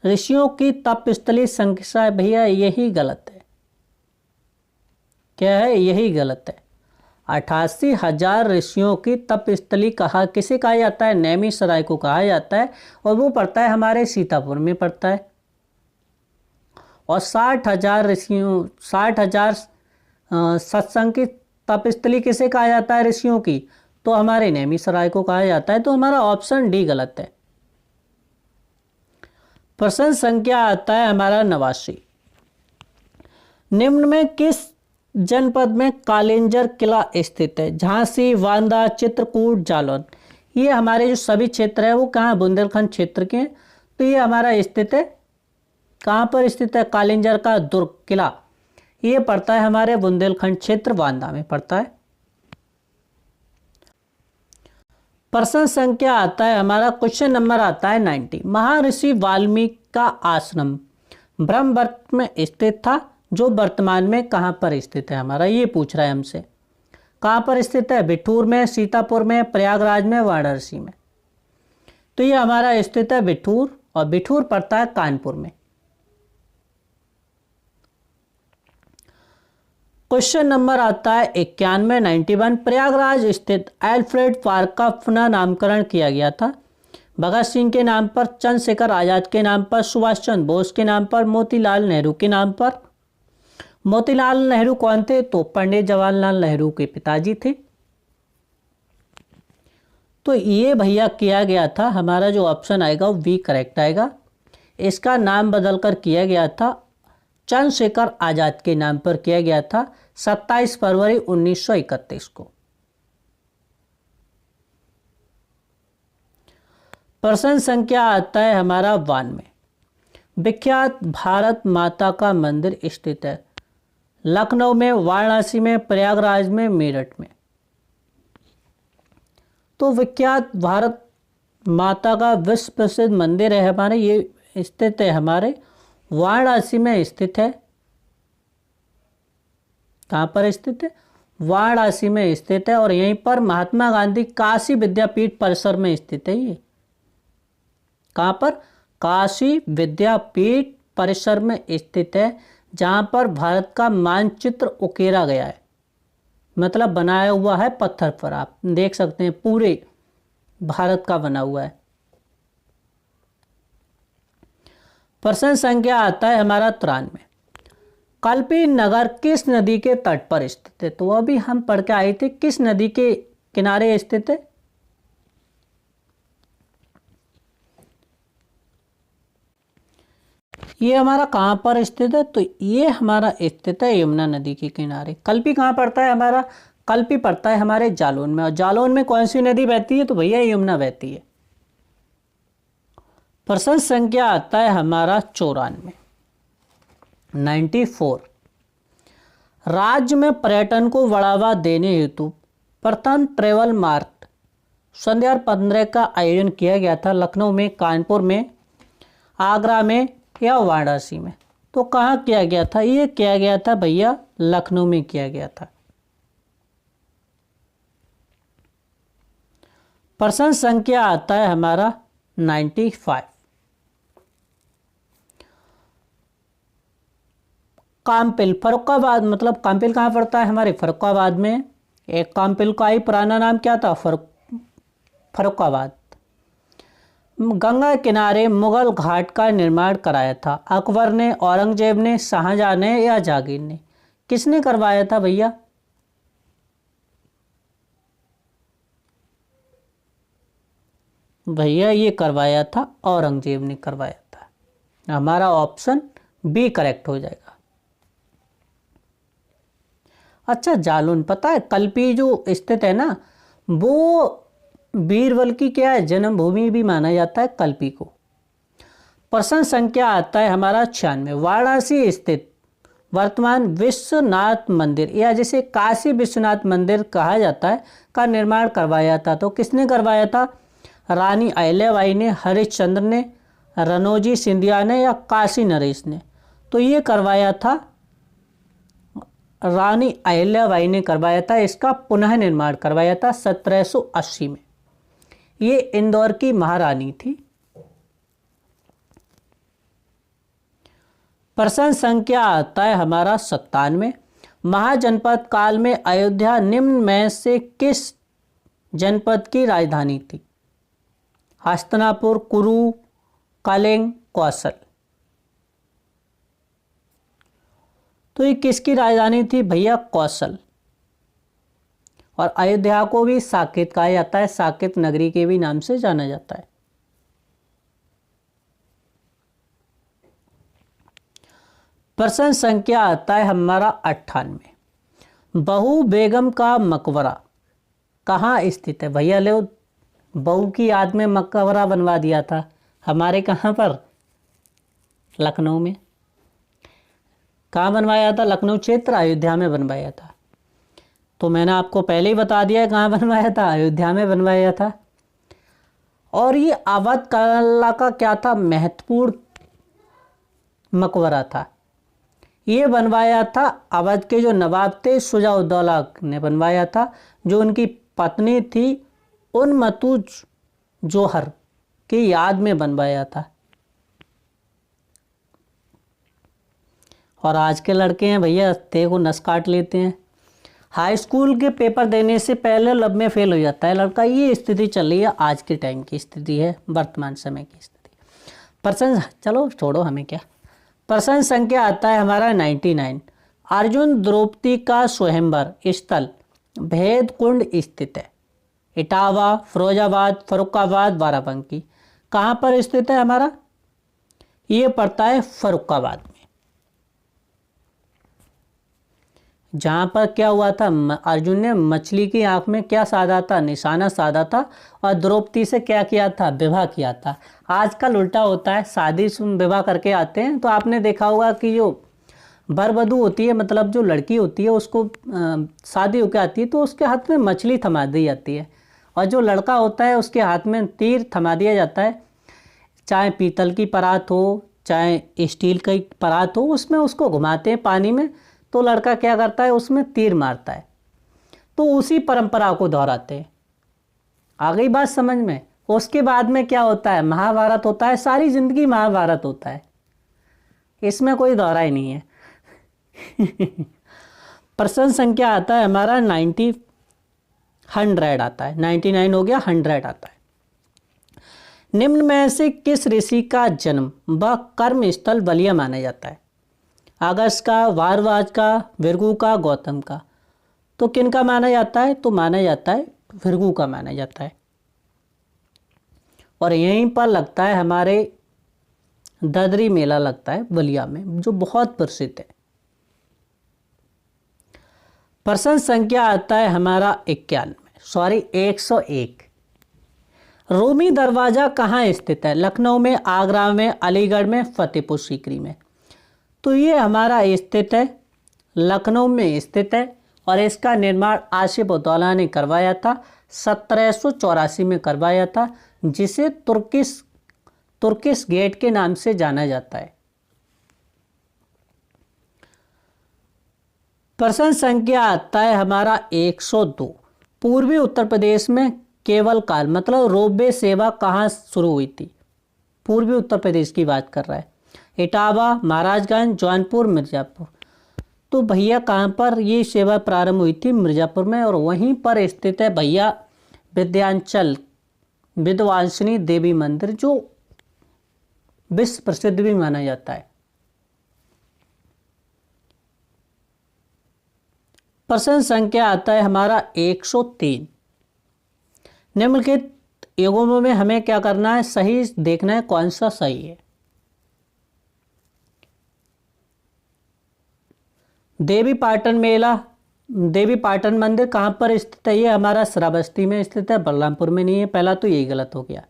ऋषियों की तपस्थली संख्या भैया यही गलत है। क्या है? यही गलत है। 88,000 ऋषियों की तपस्थली किसे कहा जाता है? नैमिषारण्य को कहा जाता है, और वो पड़ता है हमारे सीतापुर में पड़ता है। और 60,000 सत्संग की तपस्थली किसे कहा जाता है ऋषियों की? तो हमारे नैमिषारण्य को कहा जाता है। तो हमारा ऑप्शन डी गलत है। प्रश्न संख्या आता है हमारा 89। निम्न में किस जनपद में कालिंजर किला स्थित है? झांसी, वांदा, चित्रकूट, जालौन। ये हमारे जो सभी क्षेत्र है वो कहाँ? बुंदेलखंड क्षेत्र के हैं। तो ये हमारा स्थित है कहाँ पर स्थित है? कालिंजर का दुर्ग किला ये पड़ता है हमारे बुंदेलखंड क्षेत्र, वांदा में पड़ता है। प्रश्न संख्या आता है हमारा, क्वेश्चन नंबर आता है 90। महर्षि वाल्मीकि का आश्रम ब्रह्मवर्त में स्थित था, जो वर्तमान में कहाँ पर स्थित है? हमारा ये पूछ रहा है हमसे। कहाँ पर स्थित है? बिठूर में, सीतापुर में, प्रयागराज में, वाराणसी में? तो ये हमारा स्थित है बिठूर, और बिठूर पड़ता है कानपुर में। क्वेश्चन नंबर आता है 91 प्रयागराज स्थित एल्फ्रेड पार्क का पुनः नामकरण किया गया था। भगत सिंह के नाम पर, चंद्रशेखर आजाद के नाम पर, सुभाष चंद्र बोस के नाम पर, मोतीलाल नेहरू के नाम पर। मोतीलाल नेहरू कौन थे? तो पंडित जवाहरलाल नेहरू के पिताजी थे। तो ये भैया किया गया था, हमारा जो ऑप्शन आएगा वो बी करेक्ट आएगा। इसका नाम बदलकर किया गया था, चंद्रशेखर आजाद के नाम पर किया गया था 27 फरवरी 1931 को। प्रश्न संख्या आता है हमारा 92। विख्यात भारत माता का मंदिर स्थित है लखनऊ में, वाराणसी में, प्रयागराज में, मेरठ में? तो विख्यात भारत माता का विश्व प्रसिद्ध मंदिर है हमारे, ये स्थित है हमारे वाराणसी में स्थित है। कहाँ पर स्थित है? वाराणसी में स्थित है, और यहीं पर महात्मा गांधी काशी विद्यापीठ परिसर में स्थित है। ये कहाँ पर? काशी विद्यापीठ परिसर में स्थित है, जहाँ पर भारत का मानचित्र उकेरा गया है, मतलब बनाया हुआ है पत्थर पर। आप देख सकते हैं पूरे भारत का बना हुआ है। प्रश्न संख्या आता है हमारा 93। कल्पी नगर किस नदी के तट पर स्थित है? तो अभी हम पढ़ के आए थे, किस नदी के किनारे स्थित है? ये हमारा कहाँ पर स्थित है? तो ये हमारा स्थित है यमुना नदी के किनारे। कल्पी कहाँ पड़ता है हमारा? कल्पी पड़ता है हमारे जालौन में। और जालौन में कौन सी नदी बहती है? तो भैया यमुना बहती है। प्रश्न संख्या आता है हमारा 94, 94। राज्य में पर्यटन को बढ़ावा देने हेतु प्रथम ट्रेवल मार्ट सन 2015 का आयोजन किया गया था। लखनऊ में, कानपुर में, आगरा में या वाराणसी में? तो कहाँ किया गया था? ये किया गया था भैया लखनऊ में किया गया था। प्रश्न संख्या आता है हमारा 95। काम्पिल, फर्रुखाबाद, मतलब काम्पिल कहाँ पड़ता है? हमारे फर्रुखाबाद में। एक काम्पिल का ही पुराना नाम क्या था? फर्रुखाबाद। गंगा किनारे मुगल घाट का निर्माण कराया था। अकबर ने, औरंगजेब ने, शाहजहां ने या जागीर ने? किसने करवाया था भैया? भैया ये करवाया था औरंगजेब ने करवाया था। हमारा ऑप्शन बी करेक्ट हो जाएगा। अच्छा, जालौन पता है कल्पी जो स्थित है ना, वो बीरबल की क्या है, जन्मभूमि भी माना जाता है कल्पी को। प्रश्न संख्या आता है हमारा 96। वाराणसी स्थित वर्तमान विश्वनाथ मंदिर, या जिसे काशी विश्वनाथ मंदिर कहा जाता है, का निर्माण करवाया था। तो किसने करवाया था? रानी अहिल्याबाई ने, हरिश्चंद्र ने, रनोजी सिंधिया ने या काशी नरेश ने? तो ये करवाया था रानी अहिल्याबाई ने करवाया था। इसका पुनः निर्माण करवाया था 1780 में। ये इंदौर की महारानी थी। प्रश्न संख्या आता है हमारा 97। महाजनपद काल में अयोध्या निम्न में से किस जनपद की राजधानी थी? हस्तिनापुर, कुरु, कलिंग, कौशल? तो ये किसकी राजधानी थी भैया? कौशल। और अयोध्या को भी साकेत कहा जाता है, साकेत नगरी के भी नाम से जाना जाता है। प्रश्न संख्या आता है हमारा 98। बहू बेगम का मकबरा कहाँ स्थित है? भैया ले, बहू की याद में मकबरा बनवा दिया था हमारे कहाँ पर? लखनऊ में। कहाँ बनवाया था? लखनऊ क्षेत्र, अयोध्या में बनवाया था। तो मैंने आपको पहले ही बता दिया कहाँ बनवाया था, अयोध्या में बनवाया था। और ये अवध कला का क्या था? महत्वपूर्ण मकबरा था। ये बनवाया था अवध के जो नवाब थे शुजा-उद-दौला ने बनवाया था, जो उनकी पत्नी थी उन्मत्तु जोहर की याद में बनवाया था। और आज के लड़के हैं भैया, ते को नस काट लेते हैं। हाई स्कूल के पेपर देने से पहले लब में फेल हो जाता है लड़का। ये स्थिति चल रही है, आज के टाइम की स्थिति है, वर्तमान समय की स्थिति। प्रश्न, चलो छोड़ो हमें क्या। प्रश्न संख्या आता है हमारा 99। अर्जुन द्रौपदी का स्वयंवर स्थल भेद कुंड स्थित है। इटावा, फिरोजाबाद, फर्रुखाबाद, बाराबंकी? कहाँ पर स्थित है हमारा? ये पड़ता है फर्रुखाबाद में। जहाँ पर क्या हुआ था, अर्जुन ने मछली की आंख में क्या साधा था? निशाना साधा था। और द्रौपदी से क्या किया था? विवाह किया था। आजकल उल्टा होता है, शादी विवाह करके आते हैं तो आपने देखा होगा कि जो वर वधू होती है, मतलब जो लड़की होती है, उसको शादी होकर आती है तो उसके हाथ में मछली थमा दी जाती है, और जो लड़का होता है उसके हाथ में तीर थमा दिया जाता है। चाहे पीतल की परात हो, चाहे स्टील की परात हो, उसमें उसको घुमाते हैं पानी में, तो लड़का क्या करता है? उसमें तीर मारता है। तो उसी परंपरा को दोहराते हैं। आ गई बात समझ में? उसके बाद में क्या होता है? महाभारत होता है। सारी जिंदगी महाभारत होता है, इसमें कोई दोहरा ही नहीं है। प्रश्न संख्या आता है हमारा 100 आता है। 99 हो गया, 100 आता है। निम्न में से किस ऋषि का जन्म व कर्म स्थल बलिया माना जाता है? अगस्त का, भारद्वाज का, भृगु का, गौतम का। तो किन का माना जाता है? तो माना जाता है भृगु का माना जाता है। और यहीं पर लगता है हमारे ददरी मेला लगता है बलिया में, जो बहुत प्रसिद्ध है। प्रश्न संख्या आता है हमारा 101। रूमी दरवाज़ा कहाँ स्थित है? लखनऊ में, आगरा में, अलीगढ़ में, फतेहपुर सीकरी में। तो ये हमारा स्थित है लखनऊ में स्थित है और इसका निर्माण आसिफ उद्दौला ने करवाया था, 1784 में करवाया था, जिसे तुर्किश गेट के नाम से जाना जाता है। प्रश्न संख्या आता है हमारा 102। पूर्वी उत्तर प्रदेश में केवल काल मतलब रोपवे सेवा कहाँ शुरू हुई थी? पूर्वी उत्तर प्रदेश की बात कर रहा है। इटावा, महाराजगंज, जौनपुर, मिर्ज़ापुर। तो भैया कहाँ पर ये सेवा प्रारंभ हुई थी? मिर्ज़ापुर में। और वहीं पर स्थित है भैया विंध्याचल विंध्यवासिनी देवी मंदिर, जो विश्व प्रसिद्ध भी माना जाता है। प्रश्न संख्या आता है हमारा 103। निम्नलिखित युगों में हमें क्या करना है? सही देखना है कौन सा सही है। देवी पाटन मेला, देवी पाटन मंदिर कहाँ पर स्थित है? ये हमारा श्रावस्ती में स्थित है, बलरामपुर में नहीं है। पहला तो यही गलत हो गया।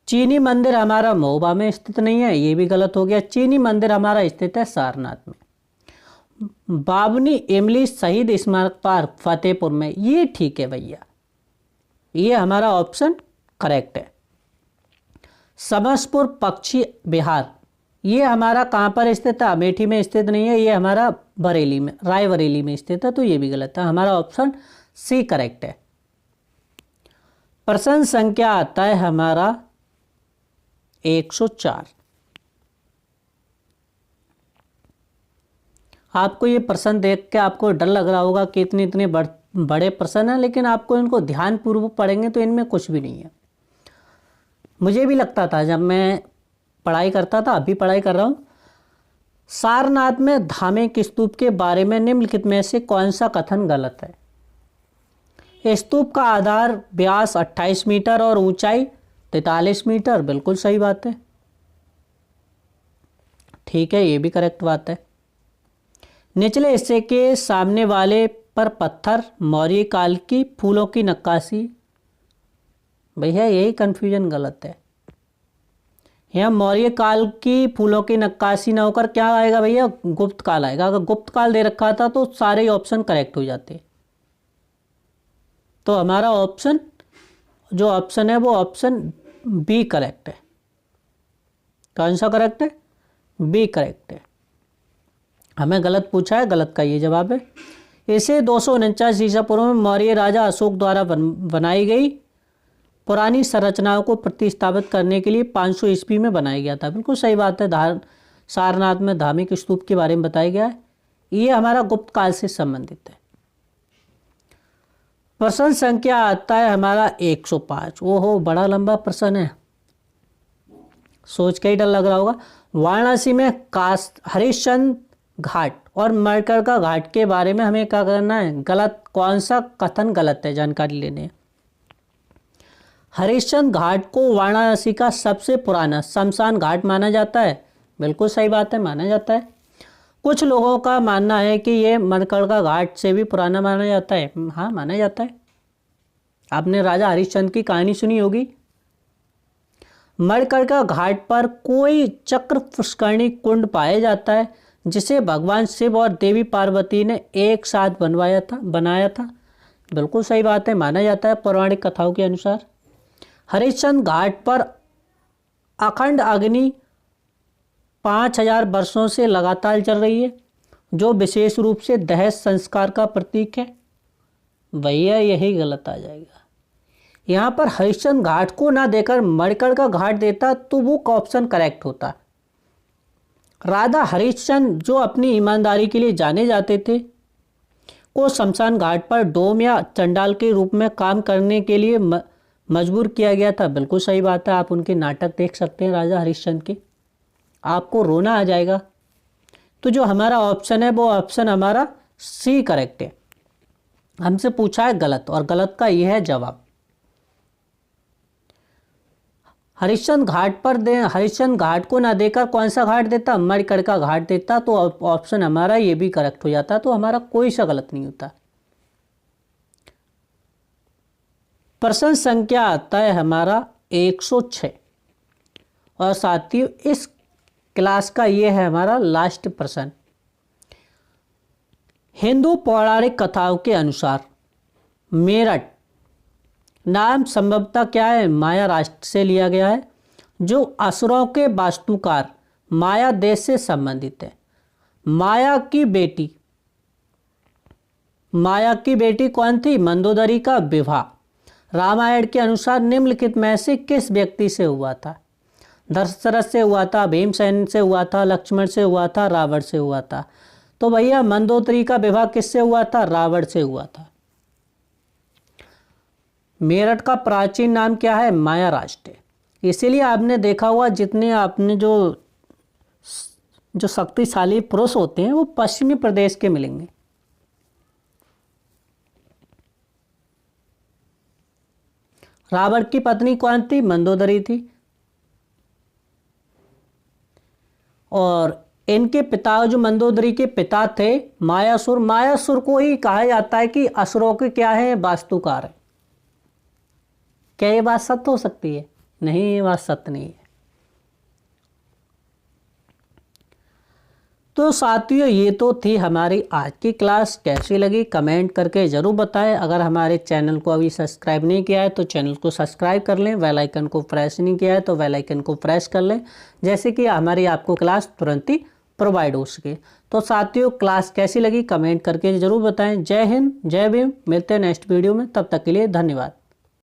चीनी मंदिर हमारा महोबा में स्थित नहीं है, ये भी गलत हो गया। चीनी मंदिर हमारा स्थित है सारनाथ में। बाबनी इमली शहीद स्मारक पार्क फतेहपुर में, ये ठीक है भैया, ये हमारा ऑप्शन करेक्ट है। समसपुर पक्षी विहार, ये हमारा कहाँ पर स्थित है? अमेठी में स्थित नहीं है, ये हमारा बरेली में, रायबरेली में स्थित है, तो ये भी गलत है। हमारा ऑप्शन सी करेक्ट है। प्रश्न संख्या आता है हमारा 104। आपको ये प्रश्न देख के आपको डर लग रहा होगा कि इतने बड़े प्रश्न हैं, लेकिन आपको इनको ध्यानपूर्वक पढ़ेंगे तो इनमें कुछ भी नहीं है। मुझे भी लगता था जब मैं पढ़ाई करता था, अभी पढ़ाई कर रहा हूँ। सारनाथ में धार्मिक स्तूप के बारे में निम्नलिखित में से कौन सा कथन गलत है? स्तूप का आधार व्यास 28 मीटर और ऊंचाई 43 मीटर, बिल्कुल सही बात है, ठीक है, ये भी करेक्ट बात है। निचले हिस्से के सामने वाले पर पत्थर मौर्य काल की फूलों की नक्काशी, भैया यही कन्फ्यूजन गलत है। यहाँ मौर्य काल की फूलों की नक्काशी ना होकर क्या आएगा भैया? गुप्त काल आएगा। अगर गुप्त काल दे रखा था तो सारे ऑप्शन करेक्ट हो जाते। तो हमारा ऑप्शन जो ऑप्शन है वो ऑप्शन बी करेक्ट है। कौन सा करेक्ट है? बी करेक्ट है। हमें गलत पूछा है, गलत का ये जवाब है। इसे 249 ईसा पूर्व में मौर्य राजा अशोक द्वारा बनाई गई पुरानी संरचनाओं को प्रतिस्थापित करने के लिए 500 ईस्वी में बनाया गया था। बिल्कुल सही बात है। सारनाथ में धार्मिक स्तूप के बारे में बताया गया है। ये हमारा गुप्त काल से संबंधित है। प्रश्न संख्या आता है हमारा 105। ओहो, बड़ा लंबा प्रश्न है, सोच के ही डर लग रहा होगा। वाराणसी में हरिश्चंद्र घाट और मणिकर्णिका घाट के बारे में हमें क्या करना है? गलत, कौन सा कथन गलत है जानकारी लेने। हरिश्चंद्र घाट को वाराणसी का सबसे पुराना शमशान घाट माना जाता है, बिल्कुल सही बात है, माना जाता है। कुछ लोगों का मानना है कि ये मणिकर्णिका घाट से भी पुराना माना जाता है। हाँ, माना जाता है। आपने राजा हरिश्चंद्र की कहानी सुनी होगी। मणिकर्णिका घाट पर कोई चक्र पुष्करणी कुंड पाया जाता है, जिसे भगवान शिव और देवी पार्वती ने एक साथ बनाया था। बिल्कुल सही बात है, माना जाता है पौराणिक कथाओं के अनुसार। हरिश्चंद्र घाट पर अखंड अग्नि 5000 वर्षों से लगातार चल रही है, जो विशेष रूप से दहेज संस्कार का प्रतीक है। भैया यही गलत आ जाएगा। यहाँ पर हरिश्चंद्र घाट को ना देकर मणिकर्णिका घाट देता तो वो ऑप्शन करेक्ट होता। राजा हरिश्चंद्र जो अपनी ईमानदारी के लिए जाने जाते थे, को शमशान घाट पर डोम या चंडाल के रूप में काम करने के लिए मजबूर किया गया था। बिल्कुल सही बात है। आप उनके नाटक देख सकते हैं राजा हरिश्चंद्र के, आपको रोना आ जाएगा। तो जो हमारा ऑप्शन है वो ऑप्शन हमारा सी करेक्ट है। हमसे पूछा है गलत, और गलत का यह है जवाब। हरिश्चंद्र घाट को ना देकर कौन सा घाट देता? मणिकर्ण का घाट देता। तो ऑप्शन हमारा ये भी करेक्ट हो जाता, तो हमारा कोई सा गलत नहीं होता। प्रश्न संख्या आता है हमारा 106, और साथियों इस क्लास का ये है हमारा लास्ट प्रश्न। हिंदू पौराणिक कथाओं के अनुसार मेरठ नाम संभवतः क्या है? माया राष्ट्र से लिया गया है, जो असुरों के वास्तुकार माया देश से संबंधित है। माया की बेटी कौन थी? मंदोदरी का विवाह रामायण के अनुसार निम्नलिखित में से किस व्यक्ति से हुआ था? दशरथ से हुआ था, भीमसेन से हुआ था, लक्ष्मण से हुआ था, रावण से हुआ था। तो भैया मंदोदरी का विवाह किससे हुआ था? रावण से हुआ था। मेरठ का प्राचीन नाम क्या है? माया राष्ट्र। इसीलिए आपने देखा हुआ जितने आपने जो शक्तिशाली पुरुष होते हैं वो पश्चिमी प्रदेश के मिलेंगे। रावण की पत्नी कौन थी? मंदोदरी थी। और इनके पिता जो मंदोदरी के पिता थे मायासुर, मायासुर को ही कहा जाता है कि असुरों के क्या है? वास्तुकार है। क्या ये बात सत्य हो सकती है? नहीं, ये बात सत्य नहीं है। तो साथियों ये तो थी हमारी आज की क्लास। कैसी लगी कमेंट करके ज़रूर बताएं। अगर हमारे चैनल को अभी सब्सक्राइब नहीं किया है तो चैनल को सब्सक्राइब कर लें। बेल आइकन को प्रेस नहीं किया है तो बेल आइकन को प्रेस कर लें, जैसे कि हमारी आपको क्लास तुरंत ही प्रोवाइड हो सके। तो साथियों क्लास कैसी लगी कमेंट करके ज़रूर बताएं। जय हिंद, जय भीम। मिलते हैं नेक्स्ट वीडियो में, तब तक के लिए धन्यवाद।